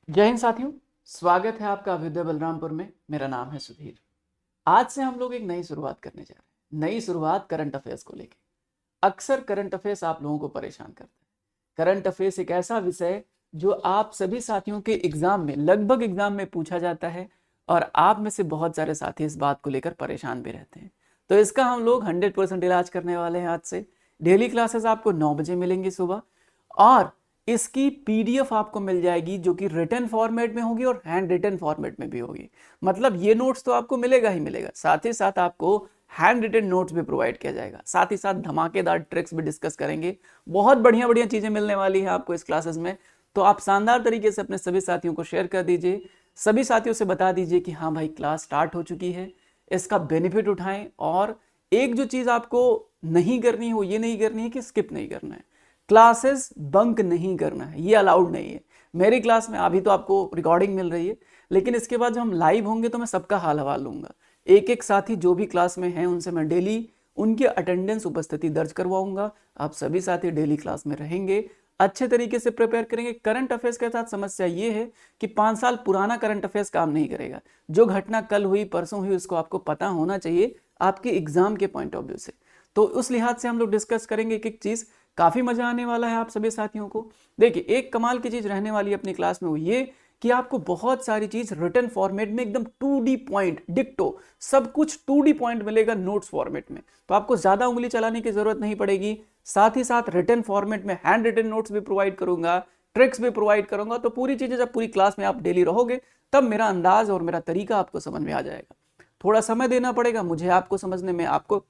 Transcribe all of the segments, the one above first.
जय हिंद साथियों। स्वागत है आपका अभ्युदय बलरामपुर में। मेरा नाम है सुधीर। आज से हम लोग एक नई शुरुआत करने जा रहे हैं। नई शुरुआत करंट अफेयर्स को लेके। अक्सर करंट अफेयर्स आप लोगों को परेशान करते हैं। करंट अफेयर्स एक ऐसा विषय जो आप सभी साथियों के एग्जाम में, लगभग एग्जाम में पूछा जाता है और आप में से बहुत सारे साथी इस बात को लेकर परेशान भी रहते हैं। तो इसका हम लोग 100% इलाज करने वाले हैं आज से। डेली क्लासेस आपको 9 बजे मिलेंगी सुबह, और इसकी पीडीएफ आपको मिल जाएगी जो कि रिटन फॉर्मेट में होगी और हैंड रिटन फॉर्मेट में भी होगी। मतलब ये नोट्स तो आपको मिलेगा ही मिलेगा, साथ ही साथ आपको हैंड रिटन नोट्स भी प्रोवाइड किया जाएगा। साथ ही साथ धमाकेदार ट्रिक्स भी डिस्कस करेंगे। बहुत बढ़िया बढ़िया चीजें मिलने वाली है आपको इस क्लासेस में। तो आप शानदार तरीके से अपने सभी साथियों को शेयर कर दीजिए। सभी साथियों से बता दीजिए कि हाँ भाई, क्लास स्टार्ट हो चुकी है, इसका बेनिफिट उठाएं। और एक जो चीज आपको नहीं करनी है वो ये नहीं करनी है कि स्किप नहीं करना है। क्लासेस बंक नहीं करना है, ये अलाउड नहीं है। मेरी क्लास में अभी तो आपको रिकॉर्डिंग मिल रही है, लेकिन इसके बाद जब हम लाइव होंगे तो मैं सबका हाल हवाल लूंगा। एक एक साथी जो भी क्लास में हैं उनसे मैं डेली उनकी अटेंडेंस, उपस्थिति दर्ज करवाऊंगा। आप सभी साथी डेली क्लास में रहेंगे, अच्छे तरीके से प्रिपेयर करेंगे। करंट अफेयर्स के साथ समस्या ये है कि 5 साल पुराना करंट अफेयर्स काम नहीं करेगा। जो घटना कल हुई, परसों हुई, उसको आपको पता होना चाहिए आपके एग्जाम के पॉइंट ऑफ व्यू से। तो उस लिहाज से हम लोग डिस्कस करेंगे एक एक चीज। काफी मजा आने वाला है आप सभी साथियों को। देखिए, एक कमाल की चीज रहने वाली है अपनी क्लास में, वो ये कि आपको बहुत सारी चीज रिटन फॉर्मेट में एकदम 2D पॉइंट डिक्टो, सब कुछ 2D पॉइंट मिलेगा नोट्स फॉर्मेट में। तो आपको ज्यादा उंगली चलाने की जरूरत नहीं पड़ेगी। साथ ही साथ रिटन फॉर्मेट में हैंड रिटन नोट्स भी प्रोवाइड करूंगा, ट्रिक्स भी प्रोवाइड करूंगा। तो पूरी चीजें जब पूरी क्लास में आप डेली रहोगे तब मेरा अंदाज और मेरा तरीका आपको समझ में आ जाएगा। थोड़ा समय देना पड़ेगा मुझे आपको समझने में, आपको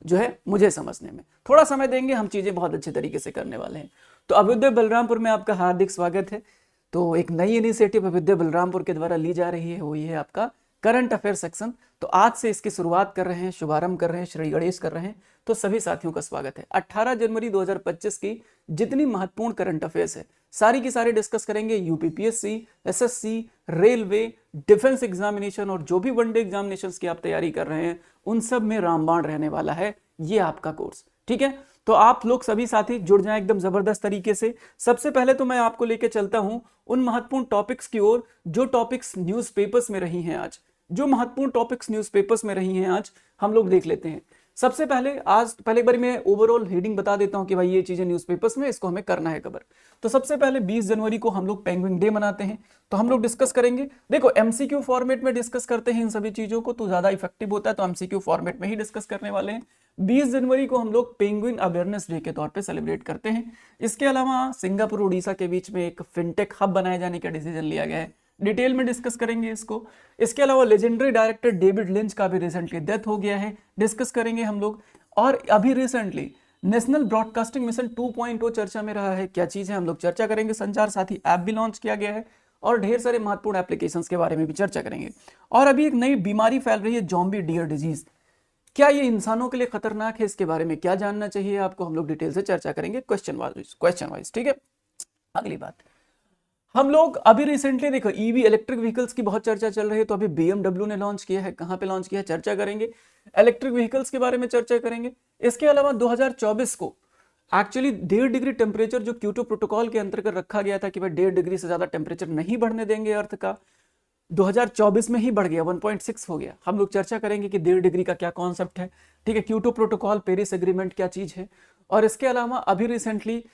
जो है मुझे समझने में। थोड़ा समय देंगे, हम चीजें बहुत अच्छे तरीके से करने वाले हैं। तो अभ्युदय बलरामपुर में आपका हार्दिक स्वागत है। तो एक नई इनिशिएटिव अभ्युदय बलरामपुर के द्वारा ली जा रही है, वो ये है आपका करंट अफेयर सेक्शन। तो आज से इसकी शुरुआत कर रहे हैं, शुभारंभ कर रहे हैं, श्री गणेश कर रहे हैं। तो सभी साथियों का स्वागत है। 18 जनवरी 2025 की जितनी महत्वपूर्ण करंट अफेयर्स है सारी की सारी डिस्कस करेंगे। UPPSC, SSC, railway, defence examination और जो भी वनडे एग्जामिनेशंस की आप तैयारी कर रहे हैं उन सब में रामबाण रहने वाला है ये आपका कोर्स। ठीक है, तो आप लोग सभी साथी जुड़ जाएं एकदम जबरदस्त तरीके से। सबसे पहले तो मैं आपको लेके चलता हूं उन महत्वपूर्ण टॉपिक्स की ओर जो टॉपिक्स न्यूज़पेपर्स में रही हैं आज। जो महत्वपूर्ण टॉपिक्स न्यूज़पेपर्स में रही हैं आज हम लोग देख लेते हैं। सबसे पहले आज पहले एक बार मैं ओवरऑल हेडिंग बता देता हूं कि भाई ये चीजें न्यूज़पेपर्स में, इसको हमें करना है कवर। तो सबसे पहले 20 जनवरी को हम लोग पेंगुइन डे मनाते हैं, तो हम लोग डिस्कस करेंगे। देखो, एमसीक्यू फॉर्मेट में डिस्कस करते हैं इन सभी चीजों को तो ज्यादा इफेक्टिव होता है, तो एमसीक्यू फॉर्मेट में ही डिस्कस करने वाले हैं। 20 जनवरी को हम लोग पेंगुइन अवेयरनेस डे के तौर पे सेलिब्रेट करते हैं। इसके अलावा सिंगापुर उड़ीसा के बीच में एक फिनटेक हब बनाए जाने का डिसीजन लिया गया है, डिटेल में डिस्कस करेंगे इसको। इसके अलावा लेजेंडरी डायरेक्टर डेविड लिंच का भी रिसेंटली डेथ हो गया है, डिस्कस करेंगे हम लोग। और अभी रिसेंटली नेशनल ब्रॉडकास्टिंग मिशन 2.0 चर्चा में रहा है। क्या चीज है हम लोग चर्चा करेंगे। संचार साथी ऐप भी लॉन्च किया गया है और ढेर सारे महत्वपूर्ण एप्लीकेशंस के बारे में भी चर्चा करेंगे। और अभी एक नई बीमारी फैल रही है, जॉम्बी डियर डिजीज। क्या ये इंसानों के लिए खतरनाक है, इसके बारे में क्या जानना चाहिए आपको, हम लोग डिटेल से चर्चा करेंगे क्वेश्चन वाइज। ठीक है, अगली बात, हम लोग अभी रिसेंटली देखो ईवी इलेक्ट्रिक व्हीकल्स की बहुत चर्चा चल रही है। तो अभी बीएमडब्ल्यू ने लॉन्च किया है, कहां पे लॉन्च किया है चर्चा करेंगे। इलेक्ट्रिक व्हीकल्स के बारे में चर्चा करेंगे। इसके अलावा 2024 को एक्चुअली 1.5 डिग्री टेम्परेचर जो क्योटो प्रोटोकॉल के अंतर्गत रखा गया था कि भाई 1.5 डिग्री से ज्यादा टेम्परेचर नहीं बढ़ने देंगे अर्थ का, 2024 में ही बढ़ गया, 1.6 हो गया। हम लोग चर्चा करेंगे कि 1.5 डिग्री का क्या कॉन्सेप्ट है। ठीक है, क्योटो प्रोटोकॉल, पेरिस एग्रीमेंट क्या चीज है। और इसके अलावा अभी रिसेंटली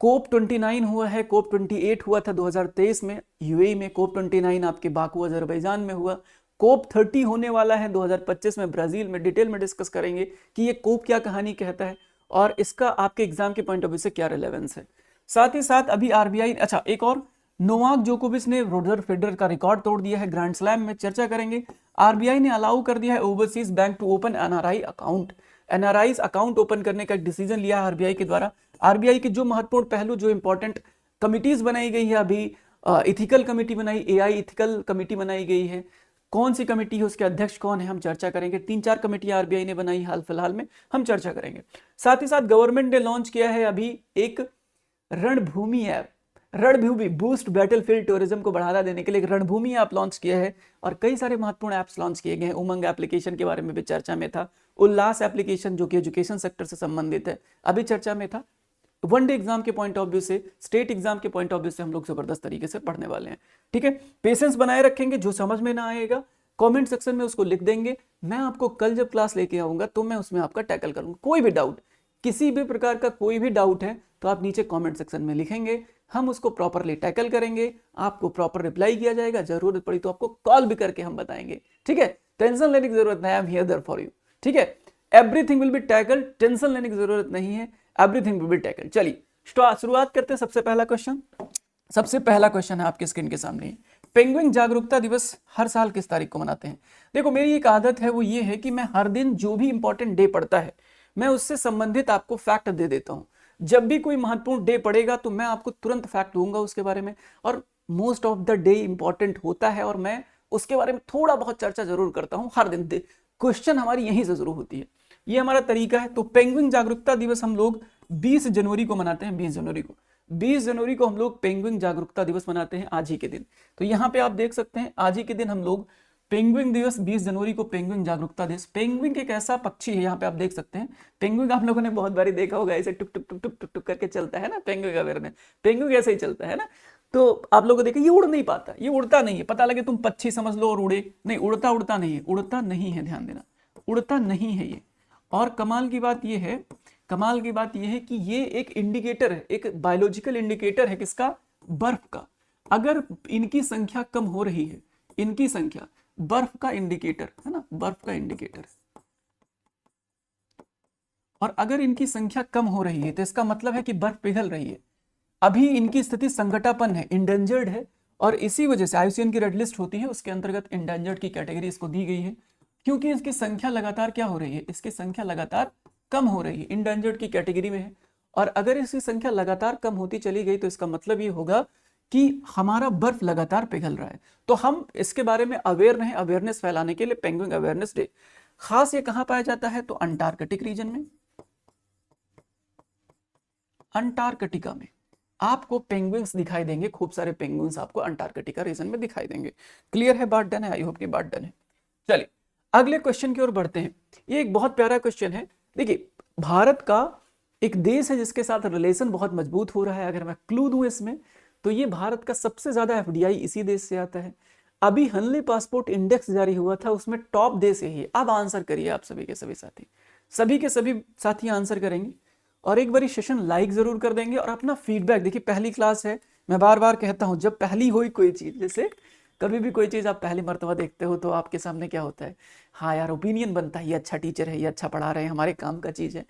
कोप 29 हुआ है, कोप 28 हुआ था 2023 में यूएई में, कोप 29 आपके बाकू अजरबैजान में हुआ। कोप 30 होने वाला है 2025 में ब्राजील में। डिटेल में डिस्कस करेंगे कि ये कोप क्या कहानी कहता है और इसका आपके एग्जाम के पॉइंट ऑफ व्यू से क्या रिलेवेंस है। साथ ही साथ अभी आरबीआई, अच्छा एक और, नोवाक जोकोविच ने रोजर फेडरर का रिकॉर्ड तोड़ दिया है ग्रैंड स्लैम में, चर्चा करेंगे। आरबीआई ने अलाउ कर दिया है overseas bank to open NRI account. NRI account open करने का एक डिसीजन लिया है आरबीआई के द्वारा। आरबीआई के जो महत्वपूर्ण पहलू, जो इंपॉर्टेंट कमिटीज बनाई गई है अभी, इथिकल कमिटी बनाई, एआई इथिकल कमिटी बनाई गई है। कौन सी कमिटी है, उसके अध्यक्ष कौन है, हम चर्चा करेंगे। 3-4 कमिटियां आरबीआई ने बनाई हाल फिलहाल में, हम चर्चा करेंगे। साथ ही साथ गवर्नमेंट ने लॉन्च किया है अभी एक रणभूमि ऐप। रणभूमि बूस्ट बैटलफील्ड टूरिज्म को बढ़ावा देने के लिए एक रणभूमि ऐप लॉन्च किया है और कई सारे महत्वपूर्ण ऐप्स लॉन्च किए गए हैं। उमंग एप्लीकेशन के बारे में भी चर्चा में था। उल्लास एप्लीकेशन जो कि एजुकेशन सेक्टर से संबंधित है, अभी चर्चा में था। वनडे एग्जाम के पॉइंट ऑफ व्यू से, स्टेट एग्जाम के पॉइंट ऑफ व्यू से हम लोग जबरदस्त तरीके से पढ़ने वाले हैं। ठीक है, पेशेंस बनाए रखेंगे, जो समझ में ना आएगा कमेंट सेक्शन में उसको लिख देंगे, मैं आपको कल जब क्लास लेके आऊंगा तो मैं उसमें आपका टैकल करूंगा। कोई भी डाउट, किसी भी प्रकार का कोई भी डाउट है तो आप नीचे कमेंट सेक्शन में लिखेंगे, हम उसको प्रॉपरली टैकल करेंगे, आपको प्रॉपर रिप्लाई किया जाएगा, जरूरत पड़ी तो आपको कॉल भी करके हम बताएंगे। ठीक है, टेंशन लेने की जरूरत नहीं, I am here there for you. ठीक है, everything will be tackle, tension लेने की जरूरत नहीं है, एवरीथिंग विल बी टैकल। चलिए शुरुआत करते हैं। सबसे पहला क्वेश्चन है आपके स्क्रीन के सामने, पेंगुइन जागरूकता दिवस हर साल किस तारीख को मनाते हैं? देखो मेरी एक आदत है, वो ये है कि मैं हर दिन जो भी इंपॉर्टेंट डे पड़ता है मैं उससे संबंधित आपको फैक्ट दे देता हूं। जब भी कोई महत्वपूर्ण डे पड़ेगा तो मैं आपको तुरंत फैक्ट दूंगा उसके बारे में, और most of the day important होता है और मैं उसके बारे में थोड़ा बहुत चर्चा जरूर करता हूं हर दिन। क्वेश्चन हमारी यहीं से शुरू होती है, ये हमारा तरीका है। तो पेंगुइन जागरूकता दिवस हम लोग 20 जनवरी को मनाते हैं। 20 जनवरी को हम लोग पेंगुइन जागरूकता दिवस मनाते हैं, आज ही के दिन। तो यहाँ पे आप देख सकते हैं आज ही के दिन हम लोग पेंगुइन दिवस 20 जनवरी को पेंगुइन जागरूकता दिवस। पेंगुइन एक ऐसा पक्षी है, यहाँ पे आप देख सकते हैं पेंगुइन आप लोगों ने बहुत बारी देखा होगा, ऐसे टुक टुक टुक टुक टुक टुक करके चलता है ना, पेंगुइन का अवेयरनेस, पेंगुइन ऐसे ही चलता है ना। तो आप लोगों को देखिए ये उड़ नहीं पाता, ये उड़ता नहीं है, पता लगे तुम पक्षी समझ लो और उड़े नहीं, उड़ता नहीं है, उड़ता नहीं है, ध्यान देना, उड़ता नहीं है ये। और कमाल की बात ये है कि ये एक इंडिकेटर है, एक बायोलॉजिकल इंडिकेटर है किसका? बर्फ का। अगर इनकी संख्या कम हो रही है, इनकी संख्या, बर्फ का इंडिकेटर है ना, बर्फ का इंडिकेटर, और अगर इनकी संख्या कम हो रही है तो इसका मतलब है कि बर्फ पिघल रही है। अभी इनकी स्थिति संकटापन्न है, इंडेंजर्ड है, और इसी वजह से IUCN की रेड लिस्ट होती है, उसके अंतर्गत इंडेंजर्ड की कैटेगरी इसको दी गई है, क्योंकि इसकी संख्या लगातार क्या हो रही है? इसकी संख्या लगातार कम हो रही है, इंडेंजर्ड की कैटेगरी में है। और अगर इसकी संख्या लगातार कम होती चली गई तो इसका मतलब ये होगा कि हमारा बर्फ लगातार पिघल रहा है। तो हम इसके बारे में अवेयर रहें, अवेयरनेस फैलाने के लिए पेंगुइन अवेयरनेस डे। खास ये कहां पाया जाता है? तो अंटार्कटिक रीजन में, अंटार्कटिका में आपको पेंगुइन्स दिखाई देंगे, खूब सारे पेंगुइन्स आपको अंटार्कटिका रीजन में दिखाई देंगे। क्लियर है? बात डन है? आई होप की बात डन है। चलिए अगले क्वेश्चन की ओर बढ़ते हैं। ये एक बहुत प्यारा क्वेश्चन है। देखिए भारत का एक देश है जिसके साथ रिलेशन बहुत मजबूत हो रहा है। अगर मैं क्लू दूं इसमें तो ये भारत का सबसे ज्यादा FDI इसी देश से आता है। अभी हनले पासपोर्ट इंडेक्स जारी हुआ था, उसमें टॉप देश यही है। अब आंसर करिए आप सभी के सभी साथी आंसर करेंगे, और एक बारी सेशन लाइक जरूर कर देंगे और अपना फीडबैक। देखिए पहली क्लास है, मैं बार बार कहता हूं, जब पहली हुई कोई चीज, जैसे कभी भी कोई चीज आप पहली मर्तबा देखते हो तो आपके सामने क्या होता है? हाँ यार, ओपिनियन बनता है, ये अच्छा टीचर है, ये अच्छा पढ़ा रहे हैं, हमारे काम का चीज है।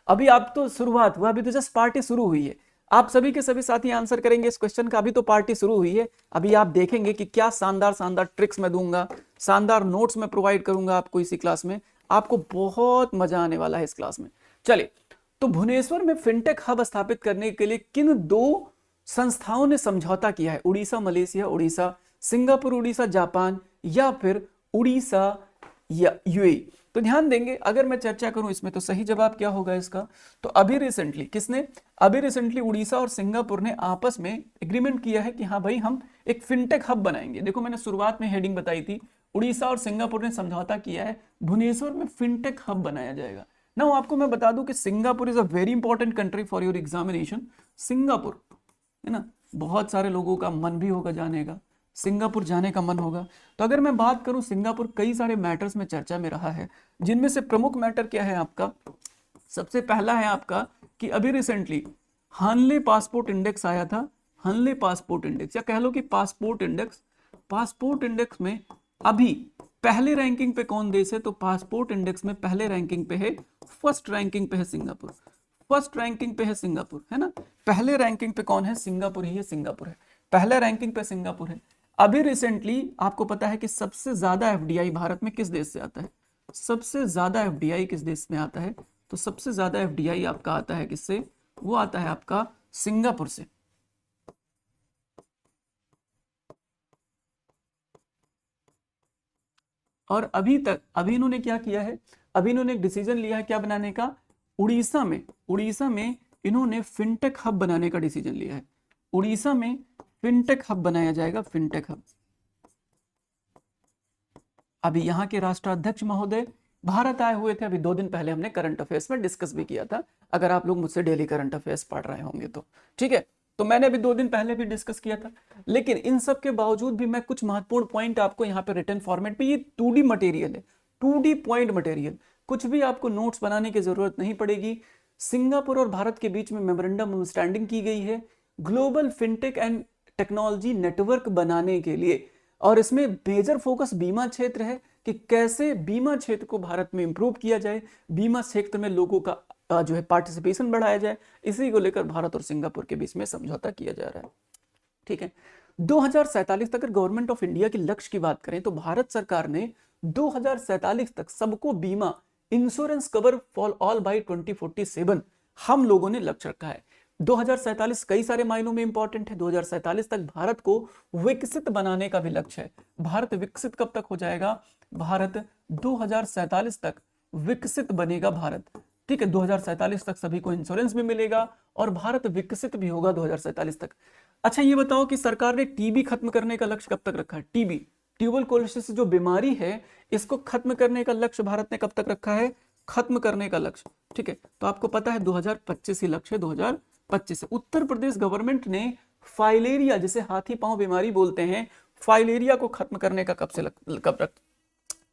अभी आप तो शुरुआत हुआ, अभी तो जस्ट पार्टी शुरू हुई है। आप सभी के सभी साथी आंसर करेंगे इस क्वेश्चन का, अभी तो पार्टी शुरू हुई है। अभी आप देखेंगे कि क्या शानदार शानदार ट्रिक्स मैं दूंगा, शानदार नोट्स मैं प्रोवाइड करूंगा आपको इसी क्लास में। आपको बहुत मजा आने वाला है इस क्लास में। चलिए, तो भुवनेश्वर में फिनटेक हब स्थापित करने के लिए किन दो संस्थाओं ने समझौता किया है? Orissa Malaysia Orissa, Singapore Orissa Japan, या फिर उड़ीसा या UAE? तो ध्यान देंगे, अगर मैं चर्चा करूं इसमें तो सही जवाब क्या होगा इसका? तो अभी रिसेंटली उड़ीसा और सिंगापुर ने आपस में एग्रीमेंट किया है कि हाँ भाई हम एक फिनटेक हब बनाएंगे। देखो मैंने शुरुआत में हेडिंग बताई थी, उड़ीसा और सिंगापुर ने समझौता किया है, भुवनेश्वर में फिनटेक हब बनाया जाएगा ना। आपको मैं बता दूं कि Singapore is a very important country for your examination. Singapore है ना, बहुत सारे लोगों का मन भी होगा जाने का, सिंगापुर जाने का मन होगा। तो अगर मैं बात करूं, सिंगापुर कई सारे मैटर्स में चर्चा में रहा है, जिनमें से प्रमुख मैटर क्या है आपका? सबसे पहला है आपका कि अभी रिसेंटली हानले पासपोर्ट इंडेक्स आया था, हानले पासपोर्ट इंडेक्स, या कह लो कि पासपोर्ट इंडेक्स में अभी पहले रैंकिंग पे कौन देश है? तो पासपोर्ट इंडेक्स में पहले रैंकिंग पे है, फर्स्ट रैंकिंग पे है सिंगापुर, है ना। पहले रैंकिंग पे कौन है? सिंगापुर ही है, पहले रैंकिंग पे सिंगापुर है। अभी रिसेंटली आपको पता है कि सबसे ज्यादा FDI भारत में किस देश से आता है? सबसे ज्यादा FDI किस देश में आता है? तो सबसे ज्यादा FDI आपका आता है किससे? वो आता है आपका सिंगापुर से। और अभी इन्होंने क्या किया है? अभी इन्होंने एक डिसीजन लिया है क्या बनाने का? उड़ीसा में इन्होंने फिनटेक हब बनाने का डिसीजन लिया है। उड़ीसा में फिनटेक हब बनाया जाएगा, फिनटेक हब। अभी यहाँ के राष्ट्राध्यक्ष महोदय भारत आए हुए थे, अभी 2 दिन पहले हमने करंट अफेयर्स में डिस्कस भी किया था, अगर आप लोग मुझसे डेली करंट अफेयर्स पढ़ रहे होंगे तो। ठीक है, तो मैंने अभी 2 दिन पहले भी डिस्कस किया था। लेकिन इन सब के बावजूद भी मैं कुछ महत्वपूर्ण पॉइंट आपको यहाँ पे रिटन फॉर्मेट में, ये 2D मटेरियल है, 2D पॉइंट मटेरियल, कुछ भी आपको नोट्स बनाने की जरूरत नहीं पड़ेगी। सिंगापुर और भारत के बीच में मेमोरेंडम अंडरस्टैंडिंग की गई है global fintech and technology network बनाने के लिए, और इसमें मेजर फोकस बीमा क्षेत्र है कि कैसे बीमा क्षेत्र को भारत में इंप्रूव किया जाए, बीमा क्षेत्र में लोगों का जो है पार्टिसिपेशन बढ़ाया जाए। इसी को लेकर भारत और सिंगापुर के बीच में समझौता किया जा रहा है। ठीक है, 2047 तक अगर गवर्नमेंट ऑफ इंडिया के लक्ष्य की बात करें तो भारत सरकार ने 2047 तक सबको बीमा insurance cover for all by 2047 हम लोगों ने लक्ष्य रखा है। 2047 कई सारे मायनों में इंपॉर्टेंट है। 2047 तक भारत को विकसित बनाने का भी लक्ष्य है। भारत विकसित कब तक हो जाएगा? भारत 2047 तक विकसित बनेगा भारत। ठीक है, 2047 तक सभी को इंश्योरेंस भी मिलेगा और भारत विकसित भी होगा 2047 तक। अच्छा ये बताओ कि सरकार ने टीबी खत्म करने का लक्ष्य कब तक रखा है? टीबी, ट्यूबरकुलोसिस जो बीमारी है, इसको खत्म करने का लक्ष्य भारत ने कब तक रखा है? खत्म करने का लक्ष्य। ठीक है, तो आपको पता है 2025 ही लक्ष्य है, 2025 से। उत्तर प्रदेश गवर्नमेंट ने फाइलेरिया, जिसे हाथी पांव बीमारी बोलते हैं, फाइलेरिया को खत्म करने का कब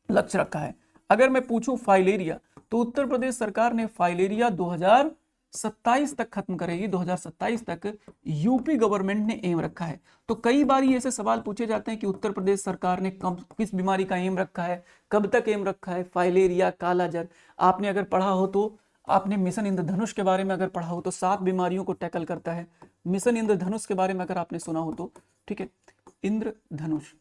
लक्ष्य रखा है? अगर मैं पूछूं फाइलेरिया, तो उत्तर प्रदेश सरकार ने फाइलेरिया 2027 तक खत्म करेगी। 2027 तक यूपी गवर्नमेंट ने एम रखा है। तो कई बार ऐसे सवाल पूछे जाते हैं कि उत्तर प्रदेश सरकार ने किस बीमारी का एम रखा है, कब तक एम रखा है? फाइलेरिया, कालाजार। आपने अगर पढ़ा हो तो, आपने मिशन इंद्रधनुष के बारे में अगर पढ़ा हो तो 7 बीमारियों को टैकल करता है। मिशन इंद्रधनुष के बारे में अगर आपने सुना हो तो, ठीक है, इंद्रधनुष,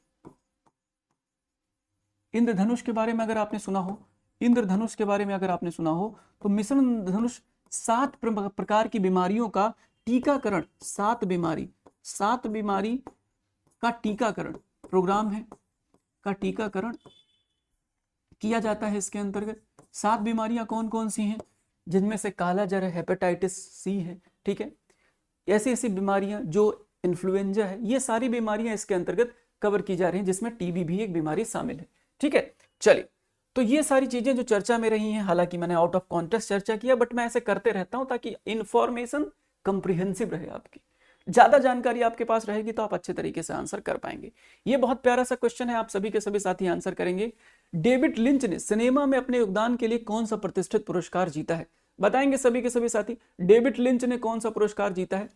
इंद्रधनुष के बारे में अगर आपने सुना हो, इंद्रधनुष के बारे में अगर आपने सुना हो तो मिशन इंद्रधनुष 7 प्रकार की बीमारियों का टीकाकरण, 7 बीमारी का टीकाकरण प्रोग्राम है, का टीकाकरण किया जाता है। इसके अंतर्गत 7 बीमारियां कौन कौन सी हैं? जिनमें से कालाजार है, हेपेटाइटिस सी है, ठीक है, ऐसी ऐसी बीमारियां, जो इन्फ्लुएंजा है, ये सारी बीमारियां इसके अंतर्गत कवर की जा रही हैं, जिसमें टीबी भी एक बीमारी शामिल है। ठीक है, चलिए, तो ये सारी चीजें जो चर्चा में रही हैं, हालांकि मैंने आउट ऑफ कॉन्टेक्स्ट चर्चा किया, बट मैं ऐसे करते रहता हूं ताकि इंफॉर्मेशन कंप्रिहेंसिव रहे, आपकी ज्यादा जानकारी आपके पास रहेगी तो आप अच्छे तरीके से आंसर कर पाएंगे। ये बहुत प्यारा सा क्वेश्चन है, आप सभी के सभी साथी आंसर करेंगे। डेविड लिंच ने सिनेमा में अपने योगदान के लिए कौन सा प्रतिष्ठित पुरस्कार जीता है? बताएंगे सभी के सभी साथी, डेविड लिंच ने कौन सा पुरस्कार जीता है?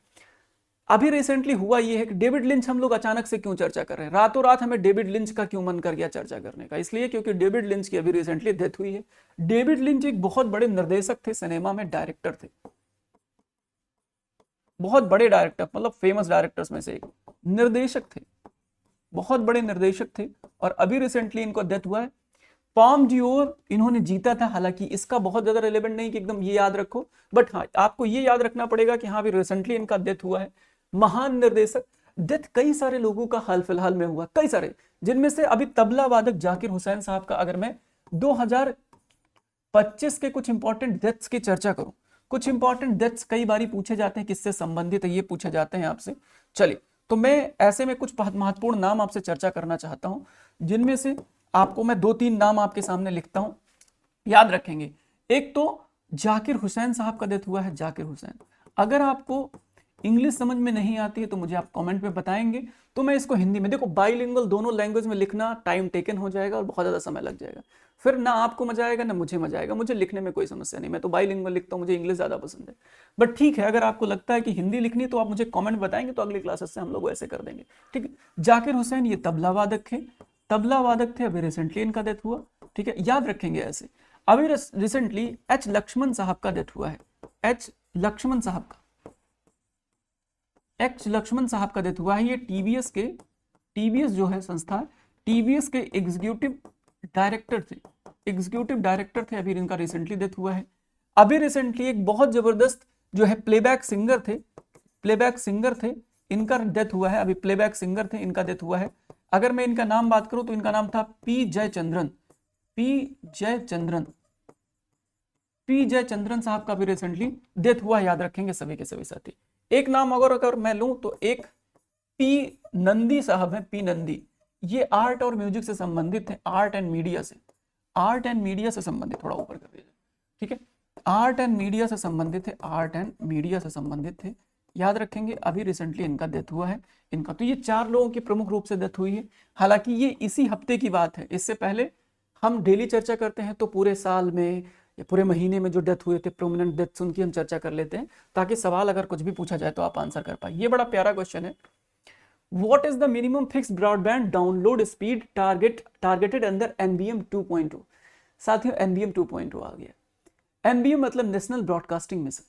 अभी रिसेंटली हुआ ये है कि डेविड लिंच हम लोग अचानक से क्यों चर्चा कर रहे हैं, रातों रात हमें डेविड लिंच का क्यों मन कर गया चर्चा करने का? इसलिए क्योंकि डेविड लिंच की अभी रिसेंटली डेथ हुई है। डेविड लिंच एक बहुत बड़े निर्देशक थे, सिनेमा में डायरेक्टर थे, बहुत बड़े डायरेक्टर, मतलब फेमस डायरेक्टर्स में से एक निर्देशक थे, बहुत बड़े निर्देशक थे, और अभी रिसेंटली इनको डेथ हुआ है। पाम डियोर इन्होंने जीता था, हालांकि इसका बहुत ज्यादा रिलेवेंट नहीं कि एकदम ये याद रखो, बट हाँ आपको ये याद रखना पड़ेगा कि हाँ अभी रिसेंटली इनका डेथ हुआ है। महान निर्देशक, डेथ कई सारे लोगों का हाल फिलहाल में हुआ, कई सारे, जिनमें से अभी तबला वादक जाकिर हुसैन साहब का अगर मैं 2025 के कुछ इंपॉर्टेंट डेथ्स की चर्चा करूं, कुछ इंपॉर्टेंट डेथ्स कई बारी पूछे जाते हैं, किससे संबंधित है ये पूछे जाते हैं आपसे। चलिए, तो मैं ऐसे में कुछ महत्वपूर्ण नाम आपसे चर्चा करना चाहता हूं, जिनमें से आपको मैं 2-3 नाम आपके सामने लिखता हूं, याद रखेंगे। एक तो जाकिर हुसैन साहब का डेथ हुआ है, जाकिर हुसैन। अगर आपको इंग्लिश समझ में नहीं आती है तो मुझे आप कमेंट में बताएंगे, तो मैं इसको हिंदी में, देखो बाइलिंगुअल दोनों लैंग्वेज में लिखना टाइम टेकन हो जाएगा और बहुत ज्यादा समय लग जाएगा, फिर ना आपको मजा आएगा ना मुझे मजा आएगा। मुझे लिखने में कोई समस्या नहीं, मैं तो बाइलिंगुअल लिखता हूँ, मुझे इंग्लिश ज्यादा पसंद है। बट ठीक है, अगर आपको लगता है कि हिंदी लिखनी है तो आप मुझे कमेंट बताएंगे, तो अगली क्लासेस से हम लोग ऐसे कर देंगे। ठीक है, जाकिर हुसैन ये तबला वादक थे, तबला वादक थे, अभी रिसेंटली इनका डेथ हुआ। ठीक है, याद रखेंगे ऐसे। अभी रिसेंटली एच लक्ष्मण साहब का डेथ हुआ है, एच लक्ष्मण साहब का, एच लक्ष्मण साहब का डेथ हुआ है। ये टीवीएस के, टीवीएस जो है संस्था, टीवीएस के एग्जीक्यूटिव डायरेक्टर थे, एग्जीक्यूटिव डायरेक्टर थे, अभी इनका रिसेंटली डेथ हुआ है। अभी रिसेंटली एक बहुत जबरदस्त जो है प्लेबैक सिंगर थे, प्लेबैक सिंगर थे, इनका डेथ हुआ है, अभी प्लेबैक सिंगर थे, इनका डेथ हुआ है। अगर मैं इनका नाम बात करूं तो इनका नाम था P Jayachandran, P Jayachandran, P Jayachandran साहब का भी रिसेंटली डेथ हुआ, याद रखेंगे सभी के सभी साथी। एक नाम अगर मैं लूं तो एक पी नंदी साहब हैं, पी नंदी, ये आर्ट और म्यूजिक से संबंधित है, आर्ट एंड मीडिया से, आर्ट एंड मीडिया से संबंधित, थोड़ा ऊपर कर दीजिए, ठीक है, आर्ट एंड मीडिया से संबंधित थे, आर्ट एंड मीडिया से संबंधित थे, याद रखेंगे। अभी रिसेंटली इनका डेथ हुआ है, इनका तो ये 4 लोगों की प्रमुख रूप से डेथ हुई है। हालांकि ये इसी हफ्ते की बात है, इससे पहले हम डेली चर्चा करते हैं तो पूरे साल में या पूरे महीने में जो डेथ हुए थे प्रोमिनेंट डेथ्स उनकी हम चर्चा कर लेते हैं, ताकि सवाल अगर कुछ भी पूछा जाए तो आप आंसर कर पाए। ये बड़ा प्यारा क्वेश्चन है, What is the minimum fixed broadband download speed targeted under NBM 2.0? साथियों NBM 2.0 आ गया। NBM मतलब नेशनल ब्रॉडकास्टिंग मिशन,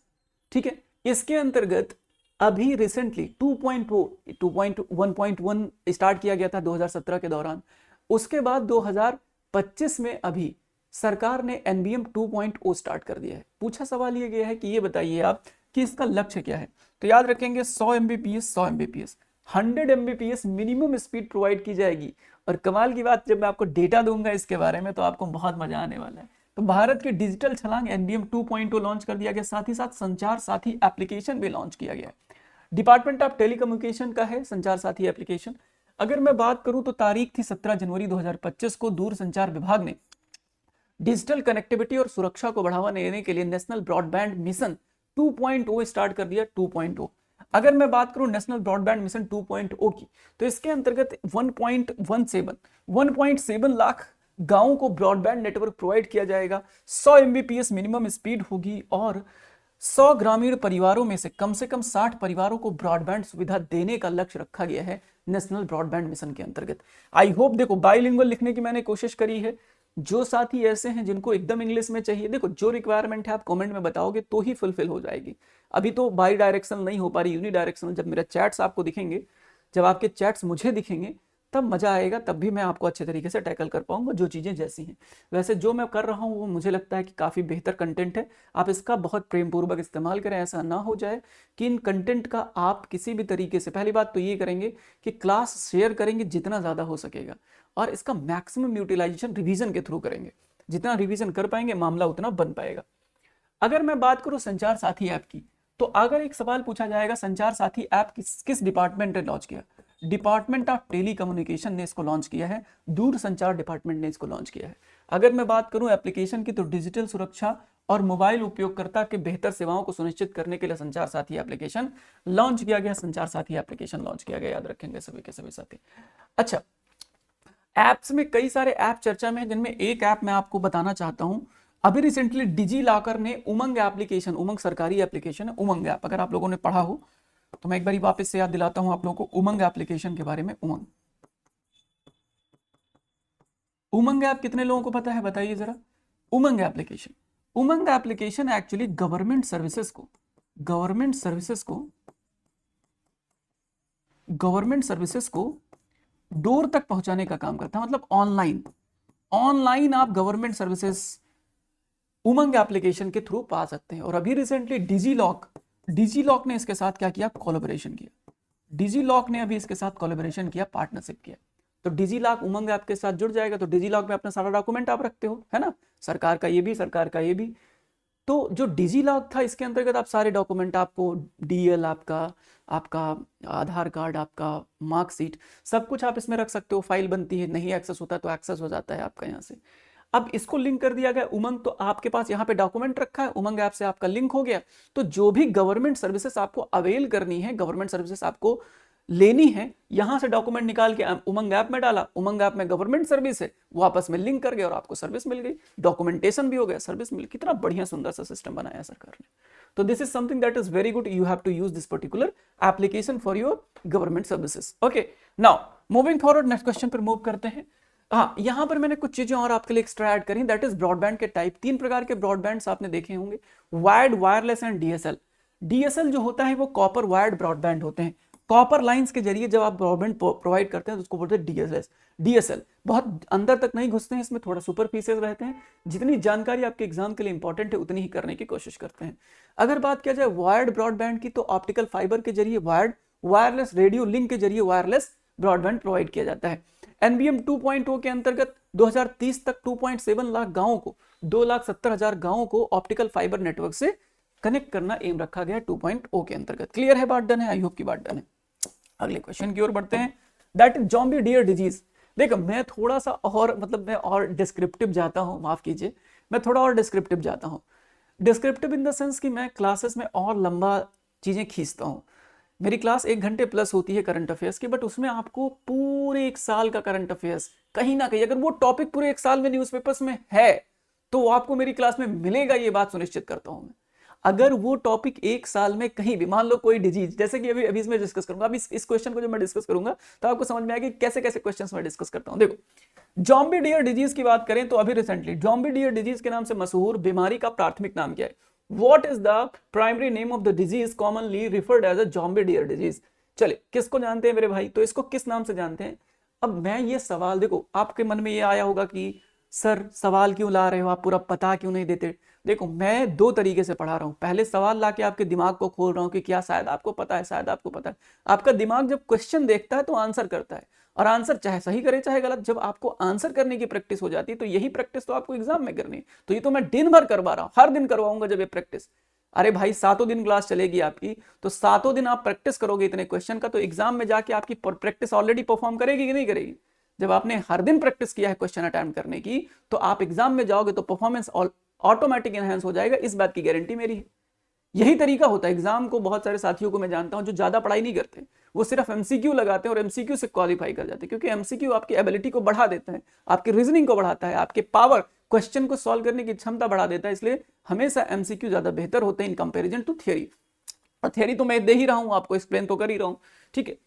ठीक है। इसके अंतर्गत अभी रिसेंटली 1.1 स्टार्ट किया गया था 2017 के दौरान। उसके बाद 2025 में अभी सरकार ने NBM 2.0 स्टार्ट कर दिया है। पूछा सवाल ये गया है कि ये बताइए आप कि इसका लक्ष्य क्या है। तो याद रखेंगे 100 MBPS 100 MBPS 100 MBPS minimum speed provide की जाएगी। और कमाल की बात, जब मैं आपको डेटा दूंगा इसके बारे में तो आपको बहुत मजा आने वाला है। तो भारत के डिजिटल छलांग NBM 2.0 लॉन्च कर दिया गया, साथ ही साथ संचार साथी एप्लीकेशन भी लॉन्च किया गया है। डिपार्टमेंट ऑफ टेलीकम्युनिकेशन का है संचार साथी एप्लीकेशन। अगर मैं बात करूं तो तारीख थी 17 जनवरी 2025 को दूरसंचार विभाग ने डिजिटल कनेक्टिविटी और सुरक्षा को बढ़ावा देने के लिए नेशनल ब्रॉडबैंड मिशन 2.0 स्टार्ट कर दिया। 2.0 अगर मैं बात करूं नेशनल ब्रॉडबैंड मिशन 2.0 की, तो इसके अंतर्गत 1.7 लाख गांवों को ब्रॉडबैंड नेटवर्क प्रोवाइड किया जाएगा। 100 MBPS मिनिमम स्पीड होगी और 100 ग्रामीण परिवारों में से कम 60 परिवारों को ब्रॉडबैंड सुविधा देने का लक्ष्य रखा गया है नेशनल ब्रॉडबैंड मिशन के अंतर्गत। आई होप, देखो बाइलिंगुअल लिखने की मैंने कोशिश करी है। जो साथी ऐसे हैं जिनको एकदम इंग्लिश में चाहिए, देखो जो रिक्वायरमेंट है आप कमेंट में बताओगे तो ही फुलफिल हो जाएगी। अभी तो बाई डायरेक्शनल नहीं हो पा रही, यूनि डायरेक्शनल। जब मेरे चैट्स आपको दिखेंगे, जब आपके चैट्स मुझे दिखेंगे तब मजा आएगा, तब भी मैं आपको अच्छे तरीके से टैकल कर पाऊंगा जो चीजें जैसी हैं। वैसे जो मैं कर रहा हूँ वो मुझे लगता है कि काफी बेहतर कंटेंट है। आप इसका बहुत प्रेम पूर्वक इस्तेमाल करें। ऐसा ना हो जाए कि इन कंटेंट का आप किसी भी तरीके से, पहली बात तो ये करेंगे कि क्लास शेयर करेंगे जितना ज्यादा हो सकेगा, और इसका मैक्सिमम यूटिलाइजेशन रिवीजन के थ्रू करेंगे। जितना रिवीजन कर पाएंगे मामला उतना बन पाएगा। अगर मैं बात करूं संचार साथी ऐप की, तो अगर एक सवाल पूछा जाएगा संचार साथी ऐप किस डिपार्टमेंट ने लॉन्च किया, डिपार्टमेंट ऑफ टेलीकम्युनिकेशन ने इसको लॉन्च किया है, दूरसंचार डिपार्टमेंट ने इसको लॉन्च किया है। अगर मैं बात करूं एप्लीकेशन की, तो डिजिटल सुरक्षा और मोबाइल उपयोगकर्ता के बेहतर सेवाओं को सुनिश्चित करने के लिए संचार साथी एप्लीकेशन लॉन्च किया गया। संचार साथी एप्लीकेशन लॉन्च किया गया, याद रखेंगे सभी के सभी साथी। अच्छा, ऐप्स में कई सारे ऐप चर्चा में है, जिनमें एक ऐप मैं आपको बताना चाहता हूं। अभी रिसेंटली डिजी लॉकर ने उमंग एप्लीकेशन, उमंग सरकारी एप्लीकेशन है, उमंग ऐप, अगर आप लोगों ने पढ़ा हो तो मैं एक बार वापस से याद दिलाता हूं आप लोगों को उमंग एप्लीकेशन के बारे में। उमंग ऐप कितने लोगों को पता है, बताइए जरा। उमंग एप्लीकेशन एक्चुअली गवर्नमेंट सर्विसेज को डोर तक पहुंचाने का काम करता है। मतलब ऑनलाइन आप गवर्नमेंट सर्विसेज उमंग एप्लीकेशन के थ्रू पा सकते हैं। और अभी रिसेंटली डिजीलॉक ने इसके साथ क्या किया, कोलैबोरेशन किया। डिजीलॉक ने अभी इसके साथ कोलैबोरेशन किया, पार्टनरशिप किया। तो डिजीलॉक उमंग ऐप के साथ जुड़ जाएगा। तो डिजीलॉक में अपना सारा डॉक्यूमेंट आप रखते हो, है ना, सरकार का ये भी, सरकार का ये भी। तो जो डिजीलॉक था, इसके अंतर्गत आप सारे डॉक्यूमेंट, आपको डीएल, आपका आधार कार्ड, आपका मार्कशीट, सब कुछ आप इसमें रख सकते हो। फाइल बनती है, नहीं एक्सेस होता तो एक्सेस हो जाता है आपका यहाँ से। अब इसको लिंक कर दिया गया उमंग, तो आपके पास यहाँ पे डॉक्यूमेंट रखा है, उमंग ऐप से आपका लिंक हो गया। तो जो भी गवर्नमेंट सर्विसेज आपको अवेल करनी है, गवर्नमेंट सर्विसेज आपको लेनी है, यहां से डॉक्यूमेंट निकाल के उमंग ऐप में डाला, उमंग ऐप में गवर्नमेंट सर्विस है, वो आपस में लिंक कर गया और आपको सर्विस मिल गई, डॉक्यूमेंटेशन भी हो गया, सर्विस मिल गई। कितना बढ़िया सुंदर सा सिस्टम बनाया सरकार ने। तो this is something that is very good. You have to use this particular application for your government services. Okay, now moving forward, next question पर मूव करते हैं। हाँ, यहां पर मैंने कुछ चीजें और आपके लिए एक्स्ट्रा ऐड करी, दैट इज ब्रॉडबैंड के टाइप। 3 प्रकार के ब्रॉडबैंड्स आपने देखे होंगे, wired, wireless and DSL. DSL जो होता है वो कॉपर वायर्ड ब्रॉडबैंड होते हैं। कॉपर लाइंस के जरिए जब आप ब्रॉडबैंड प्रोवाइड करते हैं तो उसको बोलते हैं डीएसएल। बहुत अंदर तक नहीं घुसते हैं, इसमें थोड़ा सुपरफिशियल रहते हैं। जितनी जानकारी आपके एग्जाम के लिए इंपॉर्टेंट है उतनी ही करने की कोशिश करते हैं। अगर बात किया जाए वायर्ड ब्रॉडबैंड की, तो ऑप्टिकल फाइबर के जरिए वायर्ड, वायरलेस रेडियो लिंक के जरिए वायरलेस ब्रॉडबैंड प्रोवाइड किया जाता है। एनबीएम 2.0 के अंतर्गत 2030 तक 2.7 लाख गांवों को, 2,70,000 गांवों को ऑप्टिकल फाइबर नेटवर्क से कनेक्ट करना एम रखा गया 2.0 के अंतर्गत। क्लियर है, बात डन है, आई होप की बात डन है। अगले क्वेश्चन की ओर बढ़ते हैं, that is zombie deer disease. देखो मैं थोड़ा सा और मतलब मैं और डिस्क्रिप्टिव जाता हूँ, माफ कीजिए, मैं थोड़ा और डिस्क्रिप्टिव जाता हूँ। डिस्क्रिप्टिव इन द सेंस कि मैं क्लासेस में और लंबा चीजें खींचता हूँ। मेरी क्लास 1 घंटे प्लस होती है करंट अफेयर्स की, बट उसमें आपको पूरे 1 साल का करंट अफेयर्स कहीं ना कहीं, अगर वो टॉपिक पूरे 1 साल में न्यूज़पेपर्स में है तो वो आपको मेरी क्लास में मिलेगा, ये बात सुनिश्चित करता हूं मैं। अगर वो टॉपिक 1 साल में कहीं भी, मान लो कोई डिजीज, जैसे कि अभी अभी इसमें डिस्कस करूंगा, अभी इस क्वेश्चन को जब मैं डिस्कस करूंगा तो आपको समझ में आएगा कि कैसे कैसे क्वेश्चंस मैं डिस्कस करता हूं। देखो, जॉम्बी डियर डिजीज की बात करें तो अभी रिसेंटली जॉम्बी डियर डिजीज के नाम से मशहूर बीमारी का प्राथमिक नाम क्या है? What is the primary name of the disease commonly referred as a zombie deer disease? चले, किसको जानते हैं मेरे भाई? तो इसको किस नाम से जानते हैं? अब मैं ये सवाल, देखो आपके मन में ये आया होगा कि सर सवाल क्यों ला रहे हो आप, पूरा पता क्यों नहीं देते? देखो मैं 2 तरीके से पढ़ा रहा हूं। पहले सवाल लाके आपके दिमाग को खोल रहा हूं कि क्या शायद आपको पता है, शायद आपको पता है। आपका दिमाग जब क्वेश्चन देखता है तो आंसर करता है, और आंसर चाहे सही करे चाहे गलत। जब आपको आंसर करने की प्रैक्टिस हो जाती है तो यही प्रैक्टिस तो आपको एग्जाम में करनी है। तो ये तो मैं दिन भर करवा रहा हूं, हर दिन करवाऊंगा जब ये प्रैक्टिस। अरे भाई 7 दिन क्लास चलेगी आपकी, तो 7 दिन आप प्रैक्टिस करोगे इतने क्वेश्चन का, तो एग्जाम में जाके आपकी प्रैक्टिस ऑलरेडी परफॉर्म करेगी कि नहीं करेगी? जब आपने हर दिन प्रैक्टिस किया है क्वेश्चन अटेम्प्ट करने की, तो आप एग्जाम में जाओगे तो परफॉर्मेंस ऑटोमेटिक एनहेंस हो जाएगा, इस बात की गारंटी मेरी है। यही तरीका होता है एग्जाम को। बहुत सारे साथियों को मैं जानता हूं जो ज्यादा पढ़ाई नहीं करते, वो सिर्फ एमसीक्यू लगाते हैं और एमसीक्यू से क्वालिफाई कर जाते हैं, क्योंकि एमसीक्यू आपकी एबिलिटी को बढ़ा देता है, आपकी रीजनिंग को बढ़ाता है, आपके पावर, क्वेश्चन को सॉल्व करने की क्षमता बढ़ा देता है। इसलिए हमेशा एमसीक्यू ज्यादा बेहतर होते हैं इन कंपेरिजन टू थियरी। और थियरी तो मैं दे ही रहा हूं, आपको एक्सप्लेन तो कर ही रहा हूं, ठीक है।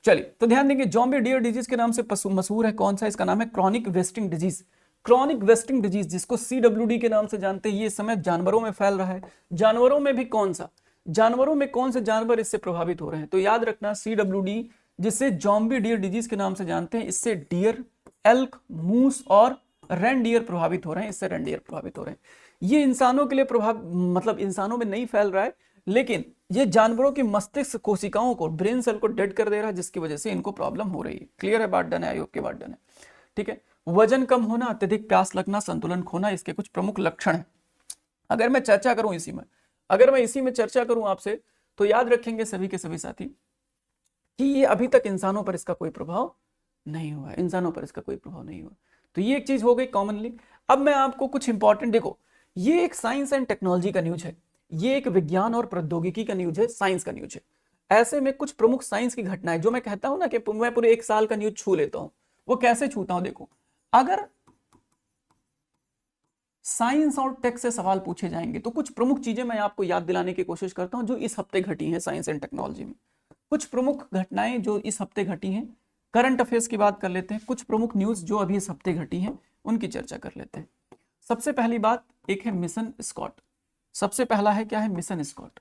चलिए, तो ध्यान देंगे, जॉम्बी डियर डिजीज के नाम से मशहूर है कौन सा? इसका नाम है chronic wasting disease. Chronic wasting disease, जिसको सीडब्ल्यूडी के नाम से जानते हैं, ये इस समय जानवरों में फैल रहा है। जानवरों में भी कौन सा? जानवरों में कौन से जानवर इससे प्रभावित हो रहे हैं? तो याद रखना, सीडब्ल्यूडी, जिसे जॉम्बी डियर डिजीज के नाम से जानते हैं, इससे डियर, एल्क, मूस और रेंडियर प्रभावित हो रहे हैं। इससे रेंडियर प्रभावित हो रहे हैं। ये इंसानों के लिए प्रभाव, मतलब इंसानों में नहीं फैल रहा है, लेकिन ये जानवरों की मस्तिष्क कोशिकाओं को, ब्रेन सेल को डेड कर दे रहा है, जिसकी वजह से इनको प्रॉब्लम हो रही है। क्लियर है? बात डन है? आई होप की बात डन है, ठीक है। वजन कम होना, अत्यधिक प्यास लगना, संतुलन खोना, इसके कुछ प्रमुख लक्षण हैं। अगर मैं चर्चा करूं इसी में, अगर मैं इसी में चर्चा करूं आपसे, तो याद रखेंगे सभी के सभी साथी कि ये अभी तक इंसानों पर इसका कोई प्रभाव नहीं हुआ है, इंसानों पर इसका कोई प्रभाव नहीं हुआ। तो ये एक चीज हो गई कॉमनली। अब मैं आपको कुछ इंपॉर्टेंट, देखो ये एक साइंस एंड टेक्नोलॉजी का न्यूज है, ये एक विज्ञान और प्रौद्योगिकी का न्यूज है, साइंस का न्यूज है। ऐसे में कुछ प्रमुख साइंस की घटनाएं, जो मैं कहता हूं ना कि मैं पूरे 1 साल का न्यूज छू लेता हूं, वो कैसे छूता हूं? देखो, अगर साइंस और टेक से सवाल पूछे जाएंगे तो कुछ प्रमुख चीजें मैं आपको याद दिलाने की कोशिश करता हूं जो इस हफ्ते घटी हैं साइंस एंड टेक्नोलॉजी में। कुछ प्रमुख घटनाएं जो इस हफ्ते घटी हैं, करंट अफेयर्स की बात कर लेते हैं। कुछ प्रमुख न्यूज जो अभी इस हफ्ते घटी हैं उनकी चर्चा कर लेते हैं। सबसे पहली बात एक है मिशन स्कॉट। सबसे पहला है क्या है? Mission SCOT.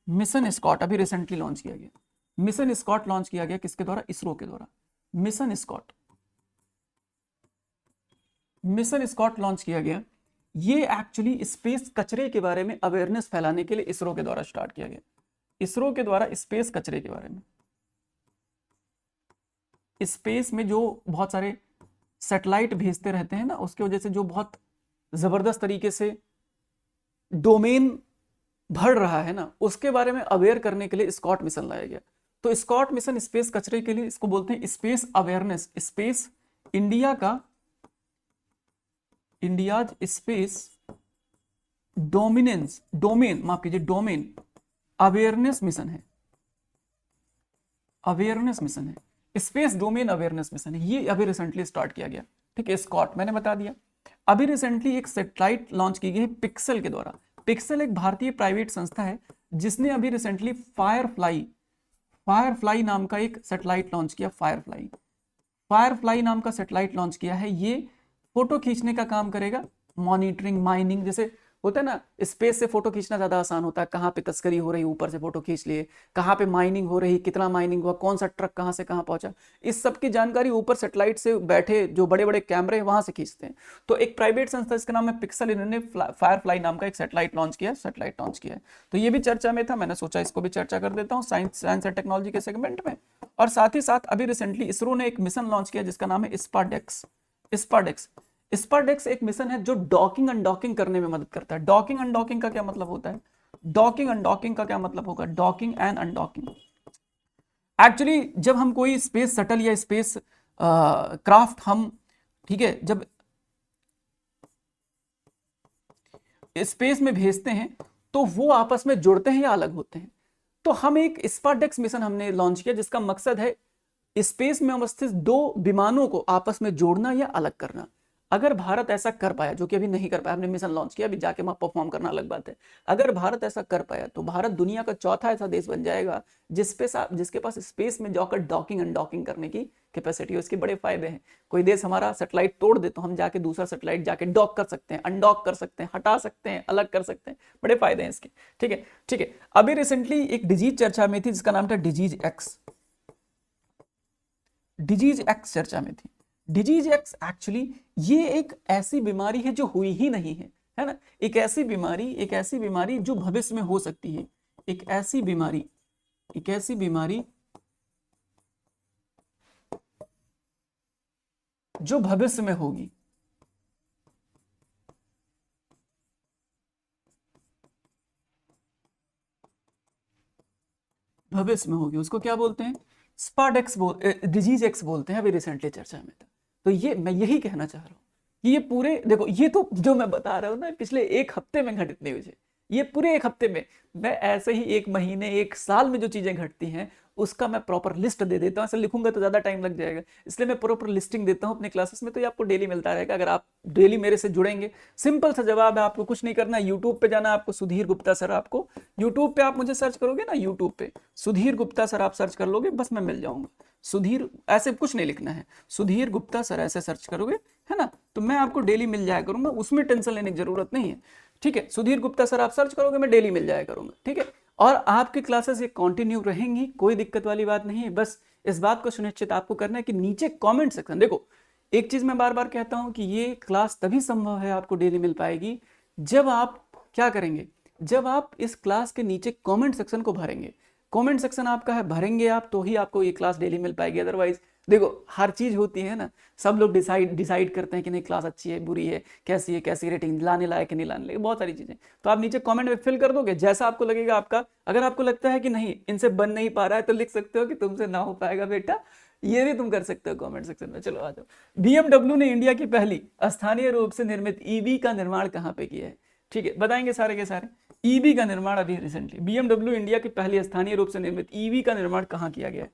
मिशन स्कॉट अभी रिसेंटली लॉन्च किया गया। मिशन स्कॉट लॉन्च किया गया किसके द्वारा? इसरो के द्वारा। Mission SCOT, mission SCOT launch किया गया। ये एक्चुअली स्पेस कचरे के बारे में अवेयरनेस फैलाने के लिए इसरो के द्वारा स्टार्ट किया गया। इसरो के द्वारा स्पेस कचरे के बारे में, स्पेस में जो बहुत सारे सैटेलाइट भेजते रहते हैं ना, उसकी वजह से जो बहुत जबरदस्त तरीके से डोमेन बढ़ रहा है ना, उसके बारे में अवेयर करने के लिए स्कॉट मिशन लाया गया। तो स्कॉट मिशन स्पेस कचरे के लिए, इसको बोलते हैं स्पेस अवेयरनेस, स्पेस इंडिया का, इंडियाज स्पेस डोमिनेंस, डोमेन माफ कीजिए, डोमेन अवेयरनेस मिशन है, अवेयरनेस मिशन है, स्पेस डोमेन अवेयरनेस मिशन है। ये अभी रिसेंटली स्टार्ट किया गया, ठीक है। स्कॉट मैंने बता दिया। अभी रिसेंटली एक सैटेलाइट लॉन्च की गई है पिक्सल के द्वारा। पिक्सल एक भारतीय प्राइवेट संस्था है जिसने अभी रिसेंटली फायरफ्लाई, फायरफ्लाई नाम का एक सैटेलाइट लॉन्च किया। फायरफ्लाई, फायरफ्लाई नाम का सैटेलाइट लॉन्च किया है। ये फोटो खींचने का काम करेगा, मॉनिटरिंग, माइनिंग, जैसे होता है ना, स्पेस से फोटो खींचना ज्यादा आसान होता है। कहाँ पे तस्करी हो रही, ऊपर से फोटो खींच लिए, कहाँ पे माइनिंग हो रही, कितना माइनिंग हुआ, कौन सा ट्रक कहाँ से कहाँ पहुंचा, इस सब की जानकारी ऊपर सैटेलाइट से बैठे जो बड़े बड़े कैमरे हैं वहां से खींचते हैं। तो एक प्राइवेट संस्था, इसका नाम है पिक्सल, इन्होंने फायरफ्लाई नाम का एक सैटेलाइट लॉन्च किया, सैटेलाइट लॉन्च किया है। तो ये भी चर्चा में था, मैंने सोचा इसको भी चर्चा कर देता हूँ साइंस एंड टेक्नोलॉजी के सेगमेंट में। और साथ ही साथ अभी रिसेंटली इसरो ने एक मिशन लॉन्च किया जिसका नाम है स्पारडेक्स। स्पारडेक्स, स्पारडेक्स एक मिशन है जो डॉकिंग अनडॉकिंग करने में मदद करता है। डॉकिंग अनडॉकिंग का क्या मतलब होता है? डॉकिंग अनडॉकिंग का क्या मतलब होगा? डॉकिंग एंड अनडॉकिंग, एक्चुअली जब हम कोई स्पेस शटल या स्पेस क्राफ्ट हम, ठीक है, जब स्पेस में भेजते हैं तो वो आपस में जुड़ते हैं या अलग होते हैं। तो हम एक स्पार्डेक्स मिशन हमने लॉन्च किया जिसका मकसद है स्पेस में अवस्थित दो विमानों को आपस में जोड़ना या अलग करना। अगर भारत ऐसा कर पाया, जो कि अभी नहीं कर पाया, हमने मिशन लॉन्च किया, अभी जाके वहां परफॉर्म करना अलग बात है। अगर भारत ऐसा कर पाया तो भारत दुनिया का चौथा ऐसा देश बन जाएगा जिसके पास स्पेस में जाकर डॉकिंग अनडॉकिंग करने की कैपेसिटी है। उसके बड़े फायदे हैं। कोई देश हमारा सैटेलाइट तोड़ दे तो हम जाके दूसरा सैटेलाइट जाके डॉक कर सकते हैं, अनडॉक कर सकते हैं, हटा सकते हैं, अलग कर सकते हैं। बड़े फायदे हैं इसके। ठीक है, ठीक है। अभी रिसेंटली एक डिजीज चर्चा में थी जिसका नाम था डिजीज एक्स। डिजीज एक्स चर्चा में थी। डिजीज एक्स एक्चुअली ये एक ऐसी बीमारी है जो हुई ही नहीं है ना। एक ऐसी बीमारी जो भविष्य में हो सकती है। एक ऐसी बीमारी जो भविष्य में होगी। भविष्य में होगी, उसको क्या बोलते हैं? डिजीज एक्स बोलते हैं। अभी रिसेंटली चर्चा में था। तो ये मैं यही कहना चाह रहा हूँ कि ये पूरे देखो, ये तो जो मैं बता रहा हूँ ना, पिछले एक हफ्ते में घटित नहीं हुई। ये पूरे एक हफ्ते में, मैं ऐसे ही एक महीने एक साल में जो चीजें घटती हैं उसका मैं प्रॉपर लिस्ट दे देता हूँ। ऐसे लिखूंगा तो ज्यादा टाइम लग जाएगा, इसलिए मैं प्रॉपर लिस्टिंग देता हूँ अपने क्लासेस में। तो ये आपको डेली मिलता रहेगा अगर आप डेली मेरे से जुड़ेंगे। सिंपल सा जवाब है, आपको कुछ नहीं करना। यूट्यूब पे जाना, आपको सुधीर गुप्ता सर, आपको यूट्यूब पे आप मुझे सर्च करोगे ना, यूट्यूब पे सुधीर गुप्ता सर आप सर्च कर लोगे, बस मैं मिल जाऊंगा। सुधीर ऐसे कुछ नहीं लिखना है, सुधीर गुप्ता सर ऐसे सर्च करोगे, है ना, तो मैं आपको डेली मिल जाया करूंगा। उसमें टेंशन लेने की जरूरत नहीं है। ठीक है, सुधीर गुप्ता सर आप सर्च करोगे, मैं डेली मिल जाया करूंगा। ठीक है, और आपकी क्लासेस ये कंटिन्यू रहेंगी, कोई दिक्कत वाली बात नहीं है। बस इस बात को सुनिश्चित आपको करना है कि नीचे कमेंट सेक्शन, देखो एक चीज मैं बार बार कहता हूं कि ये क्लास तभी संभव है आपको डेली मिल पाएगी जब आप क्या करेंगे, जब आप इस क्लास के नीचे कमेंट सेक्शन को भरेंगे। कमेंट सेक्शन आपका है, भरेंगे आप तो ही आपको ये क्लास डेली मिल पाएगी। अदरवाइज देखो हर चीज होती है ना, सब लोग डिसाइड करते हैं कि नहीं क्लास अच्छी है बुरी है, कैसी है, कैसी रेटिंग, लाने लायक है नहीं लाने लायक, बहुत सारी चीजें। तो आप नीचे कमेंट में फिल कर दोगे जैसा आपको लगेगा आपका। अगर आपको लगता है कि नहीं इनसे बन नहीं पा रहा है तो लिख सकते हो कि तुमसे ना हो पाएगा बेटा, ये भी तुम कर सकते हो कमेंट सेक्शन में। चलो आ जाओ। बीएमडब्ल्यू ने इंडिया की पहली स्थानीय रूप से निर्मित ईवी का निर्माण कहां पे किया है? ठीक है, बताएंगे सारे के सारे। ईवी का निर्माण अभी रिसेंटली बीएमडब्ल्यू इंडिया की पहली स्थानीय रूप से निर्मित ईवी का निर्माण कहां किया गया है?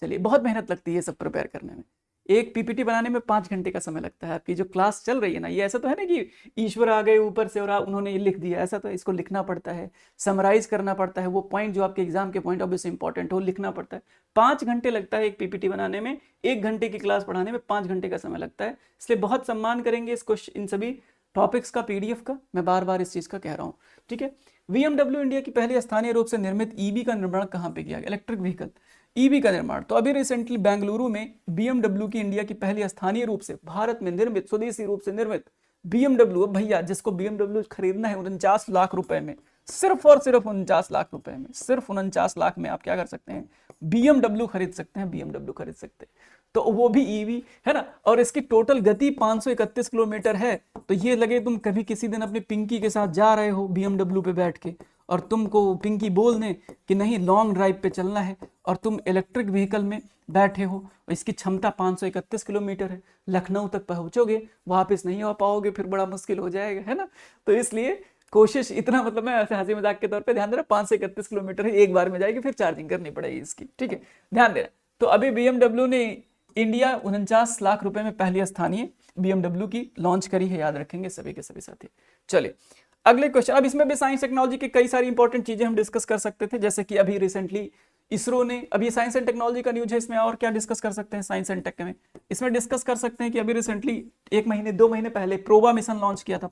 चलिए, बहुत मेहनत लगती है सब प्रिपेयर करने में। एक पीपीटी बनाने में 5 घंटे का समय लगता है। आपकी जो क्लास चल रही है ना, ये ऐसा तो है ना कि ईश्वर आ गए ऊपर से और उन्होंने ये लिख दिया, ऐसा तो है। इसको लिखना पड़ता है, समराइज करना पड़ता है, वो पॉइंट जो आपके एग्जाम के पॉइंट ऑफ व्यू से इंपॉर्टेंट हो लिखना पड़ता है। 5 घंटे लगता है एक पीपीटी बनाने में, 1 घंटे की क्लास पढ़ाने में 5 घंटे का समय लगता है। इसलिए बहुत सम्मान करेंगे इस क्वेश्चन, इन सभी टॉपिक्स का, पीडीएफ का। मैं बार बार इस चीज का कह रहा हूँ। ठीक है, बीएमडब्ल्यू इंडिया की पहली स्थानीय रूप से निर्मित ईवी का निर्माण कहां पे किया गया? इलेक्ट्रिक व्हीकल ईवी का निर्माण तो अभी रिसेंटली बेंगलुरु में बीएमडब्ल्यू की इंडिया की पहली स्थानीय रूप से भारत में निर्मित, स्वदेशी रूप से निर्मित बीएमडब्ल्यू। भैया जिसको बीएमडब्ल्यू खरीदना है 49 लाख रुपए में, सिर्फ और सिर्फ 49 लाख रुपए में, सिर्फ 49 लाख में आप क्या कर सकते हैं? बीएमडब्ल्यू खरीद सकते हैं, बीएमडब्ल्यू खरीद सकते हैं। तो वो भी ईवी है ना, और इसकी टोटल गति 531 किलोमीटर है। तो ये लगे तुम कभी किसी दिन अपनी पिंकी के साथ जा रहे हो बीएमडब्ल्यू पे बैठ के, और तुमको पिंकी बोल दें कि नहीं लॉन्ग ड्राइव पे चलना है, और तुम इलेक्ट्रिक व्हीकल में बैठे हो, इसकी क्षमता 531 किलोमीटर है, लखनऊ तक पहुंचोगे, वापस नहीं आ पाओगे, फिर बड़ा मुश्किल हो जाएगा, है ना। तो इसलिए कोशिश इतना, मतलब मैं ऐसे हंसी मजाक के तौर पे ध्यान दे रहा, 531 किलोमीटर है, एक बार में जाएगी, फिर चार्जिंग करनी पड़ेगी इसकी। ठीक है, ध्यान देना। तो अभी बीएमडब्ल्यू ने इंडिया 49 लाख रुपए में पहली स्थानीय बीएमडब्ल्यू की लॉन्च करी है, याद रखेंगे सभी के सभी साथी। चलिए अगले क्वेश्चन। अब इसमें भी साइंस टेक्नोलॉजी की कई सारी इंपॉर्टेंट चीजें हम डिस्कस कर सकते थे, जैसे कि अभी रिसेंटली इसरो ने, अभी साइंस एंड टेक्नोलॉजी का न्यूज है, इसमें और क्या डिस्कस कर सकते हैं साइंस एंड टेक में? इसमें डिस्कस कर सकते हैं कि अभी रिसेंटली 1 महीने 2 महीने पहले प्रोबा मिशन लॉन्च किया था।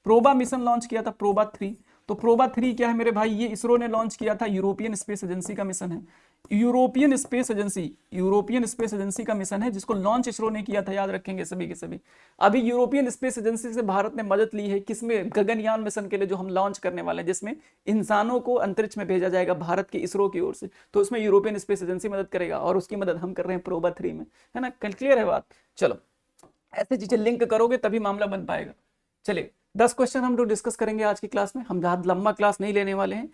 प्रोबा मिशन लॉन्च किया था, प्रोबा 3। तो प्रोबा 3 क्या है मेरे भाई? ये इसरो ने लॉन्च किया था, यूरोपियन स्पेस एजेंसी का मिशन है। यूरोपियन स्पेस एजेंसी का मिशन है, जिसको लॉन्च इसरो ने किया था, याद रखेंगे सभी के सभी। अभी यूरोपियन स्पेस एजेंसी से भारत ने मदद ली है, किसमें? गगनयान मिशन के लिए, जो हम लॉन्च करने वाले हैं, जिसमें इंसानों को अंतरिक्ष में भेजा जाएगा भारत की इसरो की ओर से। तो उसमें यूरोपियन स्पेस एजेंसी मदद करेगा, और उसकी मदद हम कर रहे हैं प्रोबा 3 में, है ना। क्लियर है बात? चलो, ऐसे चीजें लिंक करोगे तभी मामला बन पाएगा। चलिए 10 क्वेश्चन हम लोग डिस्कस करेंगे आज की क्लास में। हम ज्यादा लंबा क्लास नहीं लेने वाले हैं,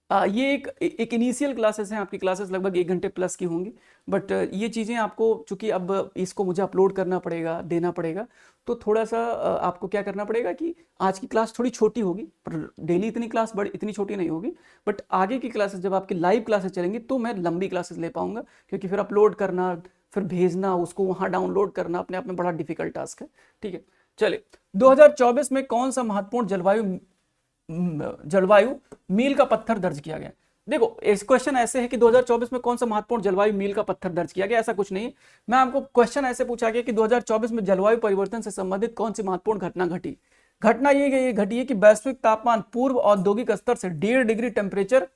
ये एक इनिशियल क्लासेस हैं, आपकी क्लासेस लगभग 1 घंटे प्लस की होंगी, बट ये चीज़ें आपको, चूंकि अब इसको मुझे अपलोड करना पड़ेगा, देना पड़ेगा, तो थोड़ा सा आपको क्या करना पड़ेगा कि आज की क्लास थोड़ी छोटी होगी, पर डेली इतनी क्लास बड़ी इतनी छोटी नहीं होगी, बट आगे की क्लासेस जब आपकी लाइव क्लासेस चलेंगी तो मैं लंबी क्लासेस ले पाऊंगा, क्योंकि फिर अपलोड करना, फिर भेजना, उसको वहाँ डाउनलोड करना अपने आप में बड़ा डिफिकल्ट टास्क है। ठीक है, चलिए 2024 में कौन सा महत्वपूर्ण जलवायु मील का पत्थर दर्ज किया गया? देखो इस क्वेश्चन ऐसे है कि 2024 में कौन सा महत्वपूर्ण जलवायु मील का पत्थर दर्ज किया गया, ऐसा कुछ नहीं है। मैं आपको क्वेश्चन ऐसे पूछा गया कि 2024 में जलवायु परिवर्तन से संबंधित कौन सी महत्वपूर्ण घटना घटी। घटना ये घटी है कि वैश्विक तापमान पूर्व औद्योगिक स्तर से 1.5 डिग्री टेम्परेचर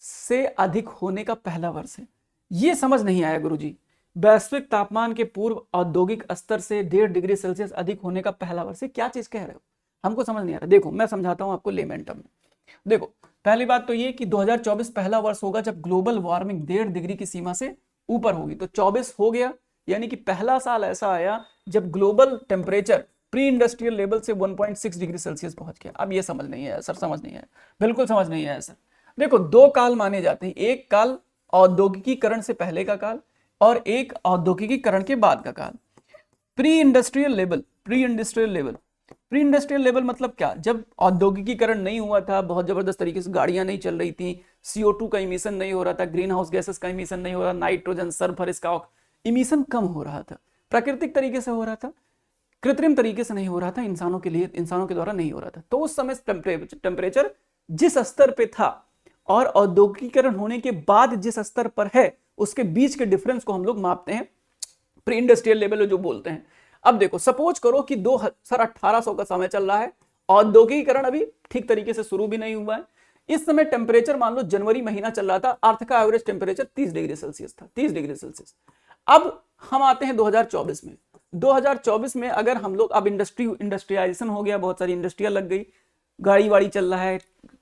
से अधिक होने का पहला वर्ष है। ये समझ नहीं आया गुरुजी, वैश्विक तापमान के पूर्व औद्योगिक स्तर से 1.5 डिग्री सेल्सियस अधिक होने का पहला वर्ष, क्या चीज कह रहे हो, हमको समझ नहीं आ रहा। देखो मैं समझाता हूं आपको लेमन टर्म में। देखो पहली बात तो ये कि 2024 पहला वर्ष होगा जब ग्लोबल वार्मिंग 1.5 डिग्री की सीमा से ऊपर होगी। तो 24 हो गया, यानी कि पहला साल ऐसा आया जब global temperature pre industrial level से 1.6 डिग्री सेल्सियस पहुंच गया। अब ये समझ नहीं है सर, समझ नहीं है, बिल्कुल समझ नहीं है सर। देखो 2 काल माने जाते हैं, एक काल औद्योगिकीकरण से पहले का काल और एक औद्योगिकीकरण के बाद का काल। Pre industrial level, pre industrial level, pre industrial level मतलब क्या, जब औद्योगिकीकरण नहीं हुआ था, बहुत जबरदस्त तरीके से गाड़ियां नहीं चल रही थी, CO2 का इमिशन नहीं हो रहा था, ग्रीन हाउस गैसेस का इमिशन नहीं हो रहा, नाइट्रोजन सल्फर इसका इमिशन कम हो रहा था, प्राकृतिक तरीके से हो रहा था, कृत्रिम तरीके से नहीं हो रहा था, इंसानों के लिए, इंसानों के द्वारा नहीं हो रहा था। तो उस समय टेम्परेचर जिस स्तर पे था और औद्योगिकीकरण होने के बाद जिस स्तर पर है, उसके बीच के डिफरेंस को हम लोग मापते हैं प्री इंडस्ट्रियल लेवल जो बोलते हैं। अब देखो सपोज करो कि 1800 का समय चल रहा है, औद्योगिकीकरण अभी ठीक तरीके से शुरू भी नहीं हुआ है, इस समय टेम्परेचर मान लो जनवरी महीना चल रहा था, अर्थ का एवरेज टेम्परेचर 30 डिग्री सेल्सियस था, 30 डिग्री सेल्सियस। अब हम आते हैं 2024 में। 2024 में अगर हम लोग, अब इंडस्ट्रियलाइजेशन हो गया, बहुत सारी इंडस्ट्रियल लग गई, गाड़ी वाड़ी चल रहा है,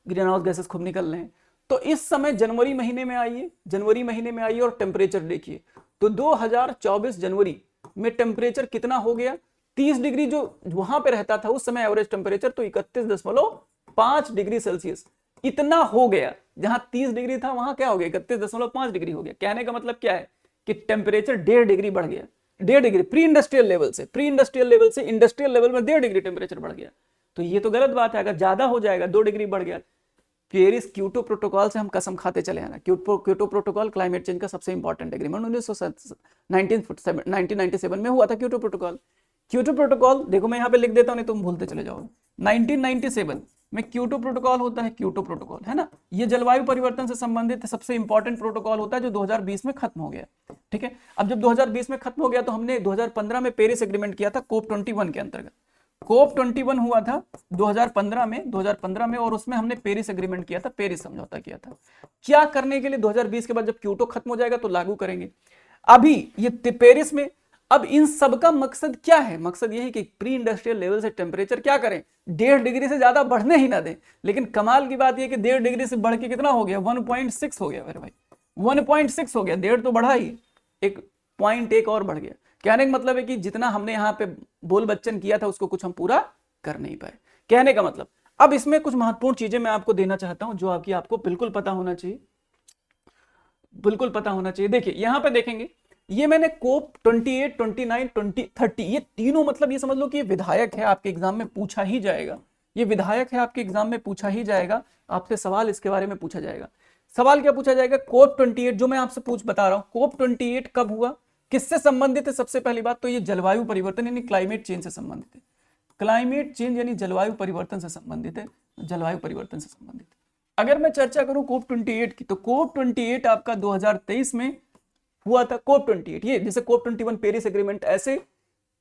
ग्रीन हाउस गैसेस खूब निकल रहे हैं, तो इस समय जनवरी महीने में आइए, जनवरी महीने में आइए और टेम्परेचर देखिए, तो 2024 जनवरी में टेम्परेचर कितना हो गया, 30 डिग्री जो वहां पे रहता था उस समय एवरेज टेम्परेचर, तो 31.5 डिग्री सेल्सियस इतना हो गया। जहां 30 डिग्री था वहां क्या हो गया, 31.5 डिग्री हो गया। कहने का मतलब क्या है कि टेम्परेचर 1.5 डिग्री बढ़ गया, 1.5 डिग्री प्री इंडस्ट्रियल लेवल से, प्री इंडस्ट्रियल लेवल से इंडस्ट्रियल लेवल में 1.5 डिग्री टेम्परेचर बढ़ गया। तो ये तो गलत बात है, अगर ज्यादा हो जाएगा, 2 डिग्री बढ़ गया। पेरिस क्योटो प्रोटोकॉल से हम कसम खाते चले आना, क्योटो प्रोटोकॉल क्लाइमेट चेंज का सबसे इंपॉर्टेंट एग्रीमेंट 1997 में हुआ था क्योटो प्रोटोकॉल। क्योटो प्रोटोकॉल देखो मैं यहाँ पे लिख देता हूँ, नहीं तुम भूलते चले जाओगे। 1997 में क्योटो प्रोटोकॉल होता है, क्योटो प्रोटोकॉल है ना, ये जलवायु परिवर्तन से संबंधित सबसे इंपॉर्टेंट प्रोटोकॉल होता है जो 2020 में खत्म हो गया। ठीक है, अब जब 2020 में खत्म हो गया तो हमने 2015 में पेरिस एग्रीमेंट किया था COP 21 के अंतर्गत। COP 21 हुआ था 2015 में और उसमें हमने पेरिस एग्रीमेंट किया था, पेरिस समझौता किया था। क्या करने के लिए, 2020 के बाद जब क्योटो खत्म हो जाएगा तो लागू करेंगे। अभी ये पेरिस में, अब इन सब का मकसद क्या है, मकसद ये है कि प्री इंडस्ट्रियल लेवल से टेम्परेचर क्या करें, 1.5 डिग्री से ज्यादा बढ़ने ही ना दें। लेकिन कमाल की बात यह कि 1.5 डिग्री से बढ़ के कितना हो गया, 1.6 हो गया मेरे भाई, 1.6 हो गया, 1.5 तो बढ़ा ही, 1.1 और बढ़ गया। कहने का मतलब है कि जितना हमने यहाँ पे बोल बच्चन किया था उसको कुछ हम पूरा कर नहीं पाए, कहने का मतलब। अब इसमें कुछ महत्वपूर्ण चीजें मैं आपको देना चाहता हूं जो आपको बिल्कुल पता होना चाहिए, बिल्कुल पता होना चाहिए। देखिए यहां पे देखेंगे, ये मैंने COP 28, 29, 20, 30 ये तीनों, मतलब ये समझ लो कि ये विधायक है, आपके एग्जाम में पूछा ही जाएगा, ये विधायक है, आपके एग्जाम में पूछा ही जाएगा, आपसे सवाल इसके बारे में पूछा जाएगा। सवाल क्या पूछा जाएगा, COP 28 जो मैं आपसे बता रहा हूं, COP 28 कब हुआ, किससे संबंधित है। सबसे पहली बात तो ये जलवायु परिवर्तन यानी क्लाइमेट चेंज से संबंधित है, क्लाइमेट चेंज यानी जलवायु परिवर्तन से संबंधित है, जलवायु परिवर्तन से संबंधित। अगर मैं चर्चा करूं COP 28 की, तो COP 28 आपका 2023 में हुआ था। COP 28 ये जैसे COP 21 पेरिस एग्रीमेंट, ऐसे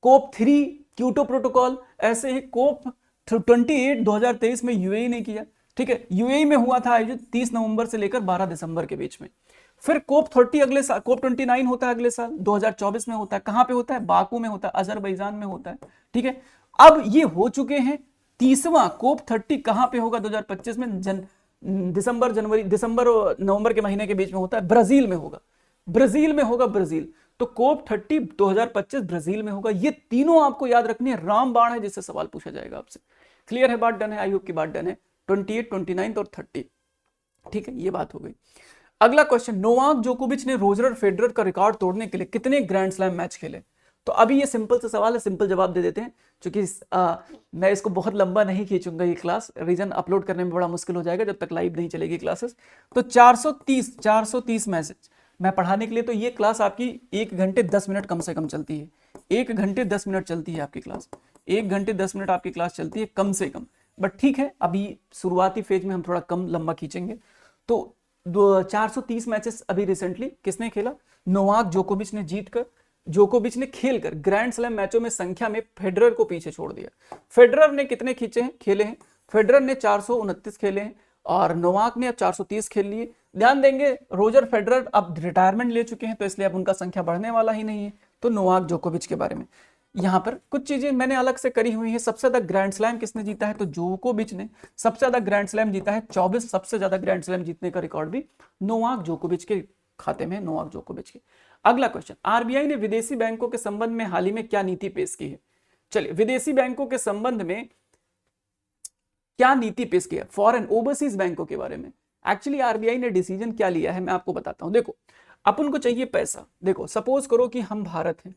COP 3 क्योटो प्रोटोकॉल, ऐसे ही COP 28 2023 में यूएई ने किया। ठीक है, यूएई में हुआ था आयोजित 30 नवंबर से लेकर 12 दिसंबर के बीच में। फिर COP 30 अगले साल, COP 29 होता है अगले साल 2024 में होता है। कहां पे होता है, बाकू में होता है, अजरबैजान में होता है। ठीक है, अब ये हो चुके हैं। 30वां COP 30 कहां पे होगा 2025 में, दिसंबर नवंबर के महीने के बीच में होता है, ब्राजील में होगा, ब्राजील में होगा, ब्राजील। तो COP 30 2025 ब्राजील में होगा। ये तीनों आपको याद रखनी है, रामबाण है जिससे सवाल पूछा जाएगा आपसे। क्लियर है, बात डन है, आई होप की बात डन है। 28, 29 और 30 ठीक है, ये बात हो गई। अगला क्वेश्चन, नोवाक जोकोविच ने रोजर फेडरर का रिकॉर्ड तोड़ने के लिए कितने ग्रैंड स्लैम मैच खेले? तो अभी ये सिंपल सा सवाल है, सिंपल जवाब दे देते हैं, क्योंकि मैं इसको बहुत लंबा नहीं खींचूंगा, ये क्लास रीजन अपलोड करने में बड़ा मुश्किल हो जाएगा जब तक लाइव नहीं चलेगी क्लासेस। तो 430 मैसेज मैं पढ़ाने के लिए, तो ये क्लास आपकी 1 घंटे 10 मिनट कम से कम चलती है। 1 घंटे 10 मिनट चलती है आपकी क्लास, 1 घंटे 10 मिनट आपकी क्लास चलती है कम से कम। बट ठीक है, अभी शुरुआती फेज में हम थोड़ा कम लंबा खींचेंगे। तो 430 मैचेस अभी रिसेंटली किसने खेला? नोवाक जोकोविच ने जीतकर, जोकोविच ने खेलकर ग्रैंड स्लैम मैचों में संख्या में फेडरर को पीछे छोड़ दिया। फेडरर ने कितने खींचे हैं, खेले हैं? फेडरर ने 429 खेले हैं और नोवाक ने अब 430 खेल लिए। ध्यान देंगे, रोजर फेडरर अब रिटायरमेंट ले चुके हैं, तो इसलिए अब उनका संख्या बढ़ने वाला ही नहीं है। तो नोवाक जोकोविच के बारे में यहाँ पर कुछ चीजें मैंने अलग से करी हुई है। सबसे ज्यादा ग्रैंड स्लैम किसने जीता है? तो जोकोविच ने सबसे ज्यादा ग्रैंड स्लैम जीता है, 24 सबसे ज्यादा ग्रैंड स्लैम जीतने का रिकॉर्ड भी नोवाक जोकोविच के खाते में, नोवाक जोकोविच के। अगला क्वेश्चन, आरबीआई ने विदेशी बैंकों के संबंध में हाल ही में क्या नीति पेश की है? चलिए, विदेशी बैंकों के संबंध में क्या नीति पेश की है? फॉरेन ओवरसीज बैंकों के बारे में एक्चुअली आरबीआई ने डिसीजन क्या लिया है, मैं आपको बताता हूं। देखो, अपन को चाहिए पैसा। देखो, सपोज करो कि हम भारत हैं,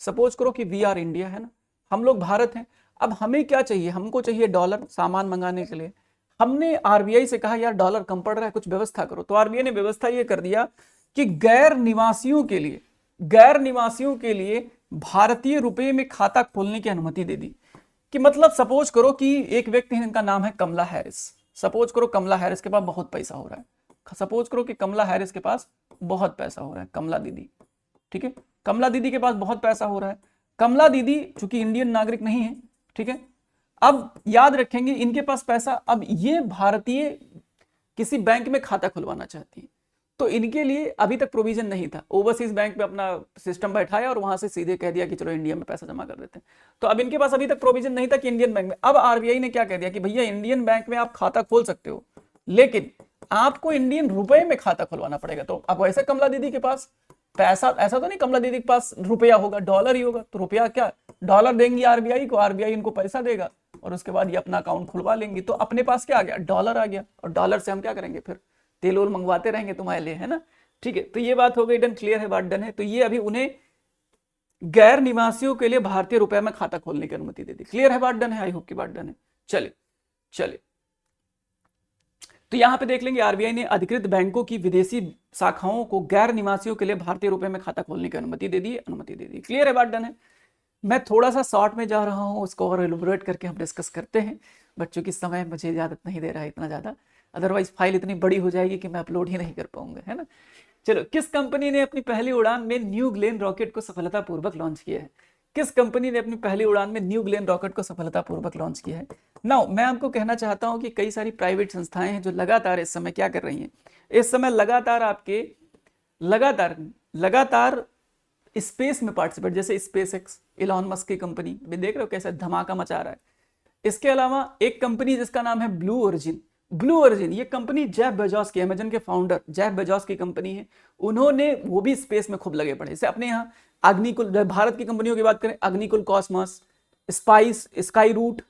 सपोज करो कि वी आर इंडिया, है ना, हम लोग भारत हैं। अब हमें क्या चाहिए? हमको चाहिए डॉलर सामान मंगाने के लिए। हमने आरबीआई से कहा यार डॉलर कम पड़ रहा है, कुछ व्यवस्था करो। तो आरबीआई ने व्यवस्था ये कर दिया कि गैर निवासियों के लिए भारतीय रुपए में खाता खोलने की अनुमति दे दी। कि मतलब सपोज करो कि एक व्यक्ति है, इनका नाम है कमला हैरिस। सपोज करो कमला हैरिस के पास बहुत पैसा हो रहा है। सपोज करो कि कमला हैरिस के पास बहुत पैसा हो रहा है, कमला दीदी, ठीक है, कमला दीदी के पास बहुत पैसा हो रहा है। कमला दीदी चूंकि इंडियन नागरिक नहीं है, ठीक है, अब याद रखेंगे इनके पास पैसा, अब ये भारतीय किसी बैंक में खाता खुलवाना चाहती है। तो इनके लिए अभी तक प्रोविजन नहीं था। ओवरसीज बैंक में अपना सिस्टम बैठाया और वहां से सीधे कह दिया कि चलो इंडिया में पैसा जमा कर देते हैं। तो अब इनके पास अभी तक प्रोविजन नहीं था कि इंडियन बैंक में। अब आरबीआई ने क्या कह दिया कि भैया इंडियन बैंक में आप खाता खोल सकते हो, लेकिन आपको इंडियन रुपए में खाता खुलवाना पड़ेगा। तो अब वैसे कमला दीदी के पास पैसा, ऐसा तो नहीं कमला दीदी के पास रुपया होगा, डॉलर ही होगा। तो रुपया क्या, डॉलर देंगी आरबीआई को, आरबीआई इनको पैसा देगा और उसके बाद ये अपना अकाउंट खुलवा लेंगी। तो अपने पास क्या आ गया? डॉलर आ गया। और डॉलर से हम क्या करेंगे? फिर तेल ओल मंगवाते रहेंगे तुम्हारे लिए, है ना। ठीक है, तो ये बात हो गई, डन, क्लियर है, बात डन है। तो ये अभी उन्हें गैर निवासियों के लिए भारतीय रुपए में खाता खोलने की अनुमति दे दी। क्लियर है, बात डन है, आई होप की बात डन है। चलिए चलिए, तो यहां पे देख लेंगे आरबीआई ने अधिकृत बैंकों की विदेशी शाखाओं को गैर निवासियों के लिए भारतीय रुपए में खाता खोलने की अनुमति दे दी, क्लियर है, बात डन है। मैं थोड़ा सा शॉर्ट में जा रहा हूं, उसको और एलुबरेट करके हम डिस्कस करते हैं। बच्चों की समय मुझे इजाजत नहीं दे रहा है इतना ज्यादा, अदरवाइज फाइल इतनी बड़ी हो जाएगी कि मैं अपलोड ही नहीं कर पाऊंगा, है ना। चलो, किस कंपनी ने अपनी पहली उड़ान में न्यू ग्लेन रॉकेट को सफलतापूर्वक लॉन्च किया है? किस कंपनी ने अपनी पहली उड़ान में न्यू ग्लेन रॉकेट को सफलतापूर्वक लॉन्च किया है? नाउ मैं आपको कहना चाहता हूं कि कई सारी प्राइवेट संस्थाएं हैं जो लगातार इस समय क्या कर रही हैं, इस समय लगातार स्पेस में पार्टिसिपेट, जैसे स्पेस एक्स, इलॉन मस्क की कंपनी भी, देख रहे हो कैसे धमाका मचा रहा है। इसके अलावा एक कंपनी जिसका नाम है ब्लू ओरिजिन, ये कंपनी जेफ बेजोस की, अमेजन के फाउंडर जेफ बेजोस की कंपनी है। उन्होंने वो भी स्पेस में खूब लगे पड़े। जैसे अपने यहाँ अग्निकुल, भारत की कंपनियों की बात करें, Agnikul Cosmos, Spice, Skyroot,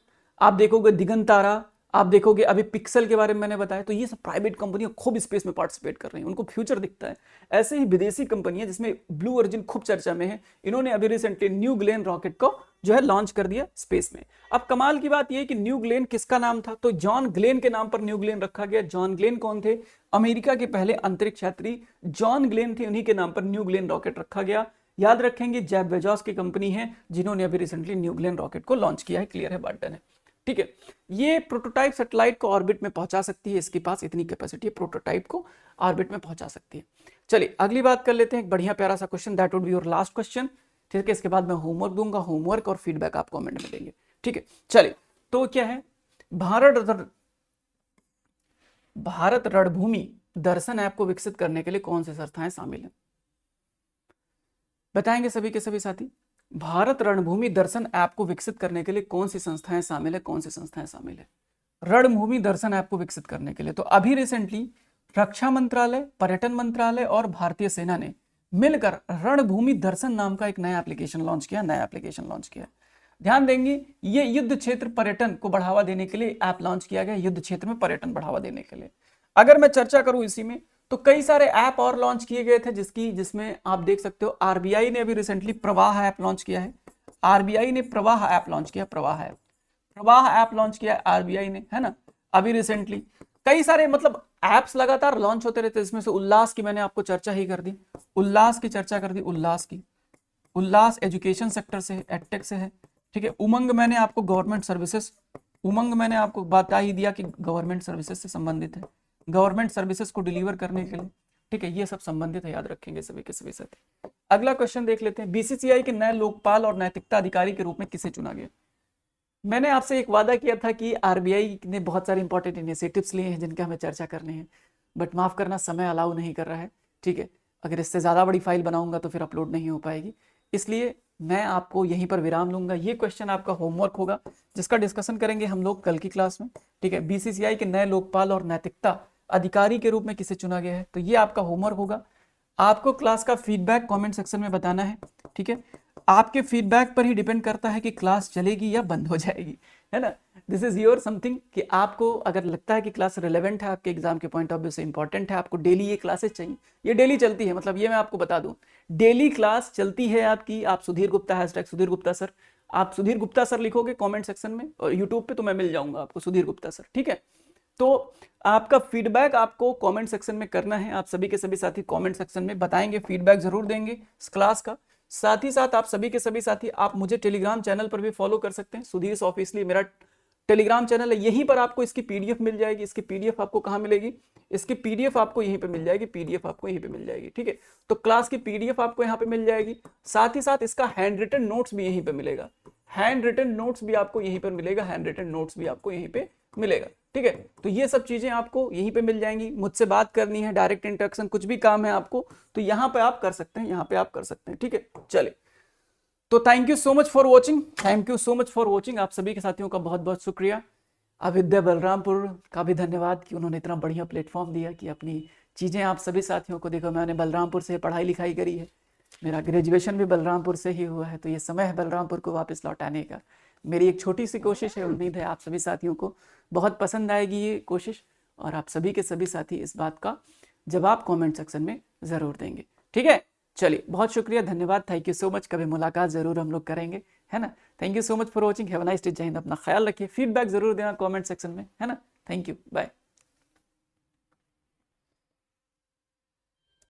आप देखोगे दिगंतारा, आप देखोगे अभी पिक्सल के बारे में मैंने बताया। तो ये सब प्राइवेट कंपनियां खूब स्पेस में पार्टिसिपेट कर रही हैं, उनको फ्यूचर दिखता है। ऐसे ही विदेशी कंपनियां जिसमें ब्लू ओरिजिन खूब चर्चा में है, इन्होंने अभी रिसेंटली न्यू ग्लेन रॉकेट को जो है लॉन्च कर दिया स्पेस में। अब कमाल की बात यह कि न्यू ग्लेन किसका नाम था? तो जॉन ग्लेन के नाम पर न्यू ग्लेन रखा गया। जॉन ग्लेन कौन थे? अमेरिका के पहले अंतरिक्ष यात्री जॉन ग्लेन थे, उन्हीं के नाम पर न्यू ग्लेन रॉकेट रखा गया। याद रखेंगे जेफ बेजोस की कंपनी है जिन्होंने अभी रिसेंटली न्यू ग्लेन रॉकेट को लॉन्च किया है। क्लियर है, बात डन है, ठीक है। ये प्रोटोटाइप सैटेलाइट को ऑर्बिट में पहुंचा सकती है, इसके पास इतनी कैपेसिटी है, प्रोटोटाइप को ऑर्बिट में पहुंचा सकती है। चलिए अगली बात कर लेते हैं, एक बढ़िया प्यारा सा question, that would be your last question, ठीक है। इसके बाद मैं होमवर्क दूंगा, होमवर्क और फीडबैक आप कमेंट में देंगे, ठीक है। चलिए, तो क्या है, भारत रणभूमि दर्शन ऐप को विकसित करने के लिए कौन सी संस्थाएं शामिल हैं? बताएंगे सभी के सभी साथी। भारत रणभूमि दर्शन ऐप को विकसित करने के लिए कौन सी संस्थाएं शामिल है? कौन सी संस्थाएं शामिल है रणभूमि दर्शन ऐप को विकसित करने के लिए? तो अभी रिसेंटली रक्षा मंत्रालय, पर्यटन मंत्रालय और भारतीय सेना ने मिलकर रणभूमि दर्शन नाम का एक नया एप्लीकेशन लॉन्च किया। ध्यान देंगे, ये युद्ध क्षेत्र पर्यटन को बढ़ावा देने के लिए ऐप लॉन्च किया गया, युद्ध क्षेत्र में पर्यटन बढ़ावा देने के लिए। अगर मैं चर्चा करूं इसी में, तो कई सारे ऐप और लॉन्च किए गए थे जिसमें आप देख सकते हो आरबीआई ने अभी रिसेंटली प्रवाह ऐप लॉन्च किया है। आरबीआई ने प्रवाह ऐप लॉन्च किया, प्रवाह ऐप लॉन्च किया आरबीआई ने, है ना, अभी रिसेंटली। कई सारे मतलब ऐप्स लगातार लॉन्च होते रहते हैं। इसमें से उल्लास की मैंने आपको चर्चा ही कर दी, उल्लास की चर्चा कर दी, उल्लास एजुकेशन सेक्टर से है, एडटेक से है, ठीक है। उमंग मैंने आपको गवर्नमेंट सर्विसेज, उमंग मैंने आपको बता ही दिया कि गवर्नमेंट सर्विसेज से संबंधित है, गवर्नमेंट सर्विसेज को डिलीवर करने के लिए, ठीक है, ये सब संबंधित है, याद रखेंगे सभी के सभी साथी। अगला क्वेश्चन देख लेते हैं, बीसीसीआई के नए लोकपाल और नैतिकता अधिकारी के रूप में किसे चुना गया। मैंने आपसे एक वादा किया था कि आरबीआई ने बहुत सारे इंपॉर्टेंट इनिशिएटिव्स लिए हैं जिनका हमें चर्चा करने हैं, बट माफ करना समय अलाउ नहीं कर रहा है, ठीक है। अगर इससे ज़्यादा बड़ी फाइल बनाऊंगा तो फिर अपलोड नहीं हो पाएगी, इसलिए मैं आपको यहीं पर विराम लूंगा। ये क्वेश्चन आपका होमवर्क होगा जिसका डिस्कशन करेंगे हम लोग कल की क्लास में, ठीक है। बीसीसीआई के नए लोकपाल और नैतिकता अधिकारी के रूप में किसे चुना गया है, तो ये आपका होमवर्क होगा। आपको क्लास का फीडबैक कमेंट सेक्शन में बताना है, ठीक है। आपके फीडबैक पर ही डिपेंड करता है कि क्लास चलेगी या बंद हो जाएगी, है ना। दिस इज योर समथिंग कि आपको अगर लगता है कि क्लास रिलेवेंट है, आपके एग्जाम के पॉइंट ऑफ व्यू से इंपॉर्टेंट है, आपको डेली ये क्लासेस चाहिए, ये डेली चलती है, मतलब ये मैं आपको बता दूं, डेली क्लास चलती है आपकी। आप सुधीर गुप्ता हैशटैग सुधीर गुप्ता सर, आप सुधीर गुप्ता सर लिखोगे कमेंट सेक्शन में और यूट्यूब पे तो मैं मिल जाऊंगा आपको सुधीर गुप्ता सर, ठीक है। तो आपका फीडबैक आपको कमेंट सेक्शन में करना है। आप सभी के सभी साथी कमेंट सेक्शन में बताएंगे, फीडबैक जरूर देंगे इस क्लास का। साथ ही साथ आप सभी के सभी साथी आप मुझे टेलीग्राम चैनल पर भी फॉलो कर सकते हैं, सुधीर ऑफिशियली मेरा टेलीग्राम चैनल है। यहीं पर आपको इसकी पीडीएफ मिल जाएगी। इसकी पीडीएफ आपको कहाँ मिलेगी, इसकी पीडीएफ आपको यहीं पे मिल जाएगी, पीडीएफ आपको यहीं पे मिल जाएगी, ठीक है। तो क्लास की पीडीएफ आपको यहाँ पे मिल जाएगी, साथ ही साथ इसका हैंड रिटन नोट्स भी यहीं पे मिलेगा, हैंड रिटन नोट्स भी आपको यहीं पर मिलेगा, हैंड रिटन नोट्स भी आपको यहीं पे मिलेगा, ठीक है। तो ये सब चीजें आपको यहीं पे मिल जाएंगी। मुझसे बात करनी है, डायरेक्ट इंटरेक्शन, कुछ भी काम है आपको तो यहाँ पे आप कर सकते हैं, यहाँ पे आप कर सकते हैं, ठीक है। चले, तो thank you so much for watching, thank you so much for watching. आप सभी के साथियों का बहुत बहुत शुक्रिया। अविद्या बलरामपुर का भी धन्यवाद कि उन्होंने इतना बढ़िया प्लेटफॉर्म दिया कि अपनी चीज़ें आप सभी साथियों को, देखो मैंने बलरामपुर से पढ़ाई लिखाई करी है, मेरा ग्रेजुएशन भी बलरामपुर से ही हुआ है, तो ये समय है बलरामपुर को वापस लौटाने का। मेरी एक छोटी सी कोशिश है, उम्मीद है आप सभी साथियों को बहुत पसंद आएगी ये कोशिश, और आप सभी के सभी साथी इस बात का जवाब कमेंट सेक्शन में ज़रूर देंगे, ठीक है। चलिए, बहुत शुक्रिया, धन्यवाद, थैंक यू सो मच। कभी मुलाकात ज़रूर हम लोग करेंगे, है ना। Thank you so much for watching, have a nice day, जय हिंद। अपना ख्याल रखिए, फीडबैक ज़रूर देना कमेंट सेक्शन में, है ना। Thank you, bye.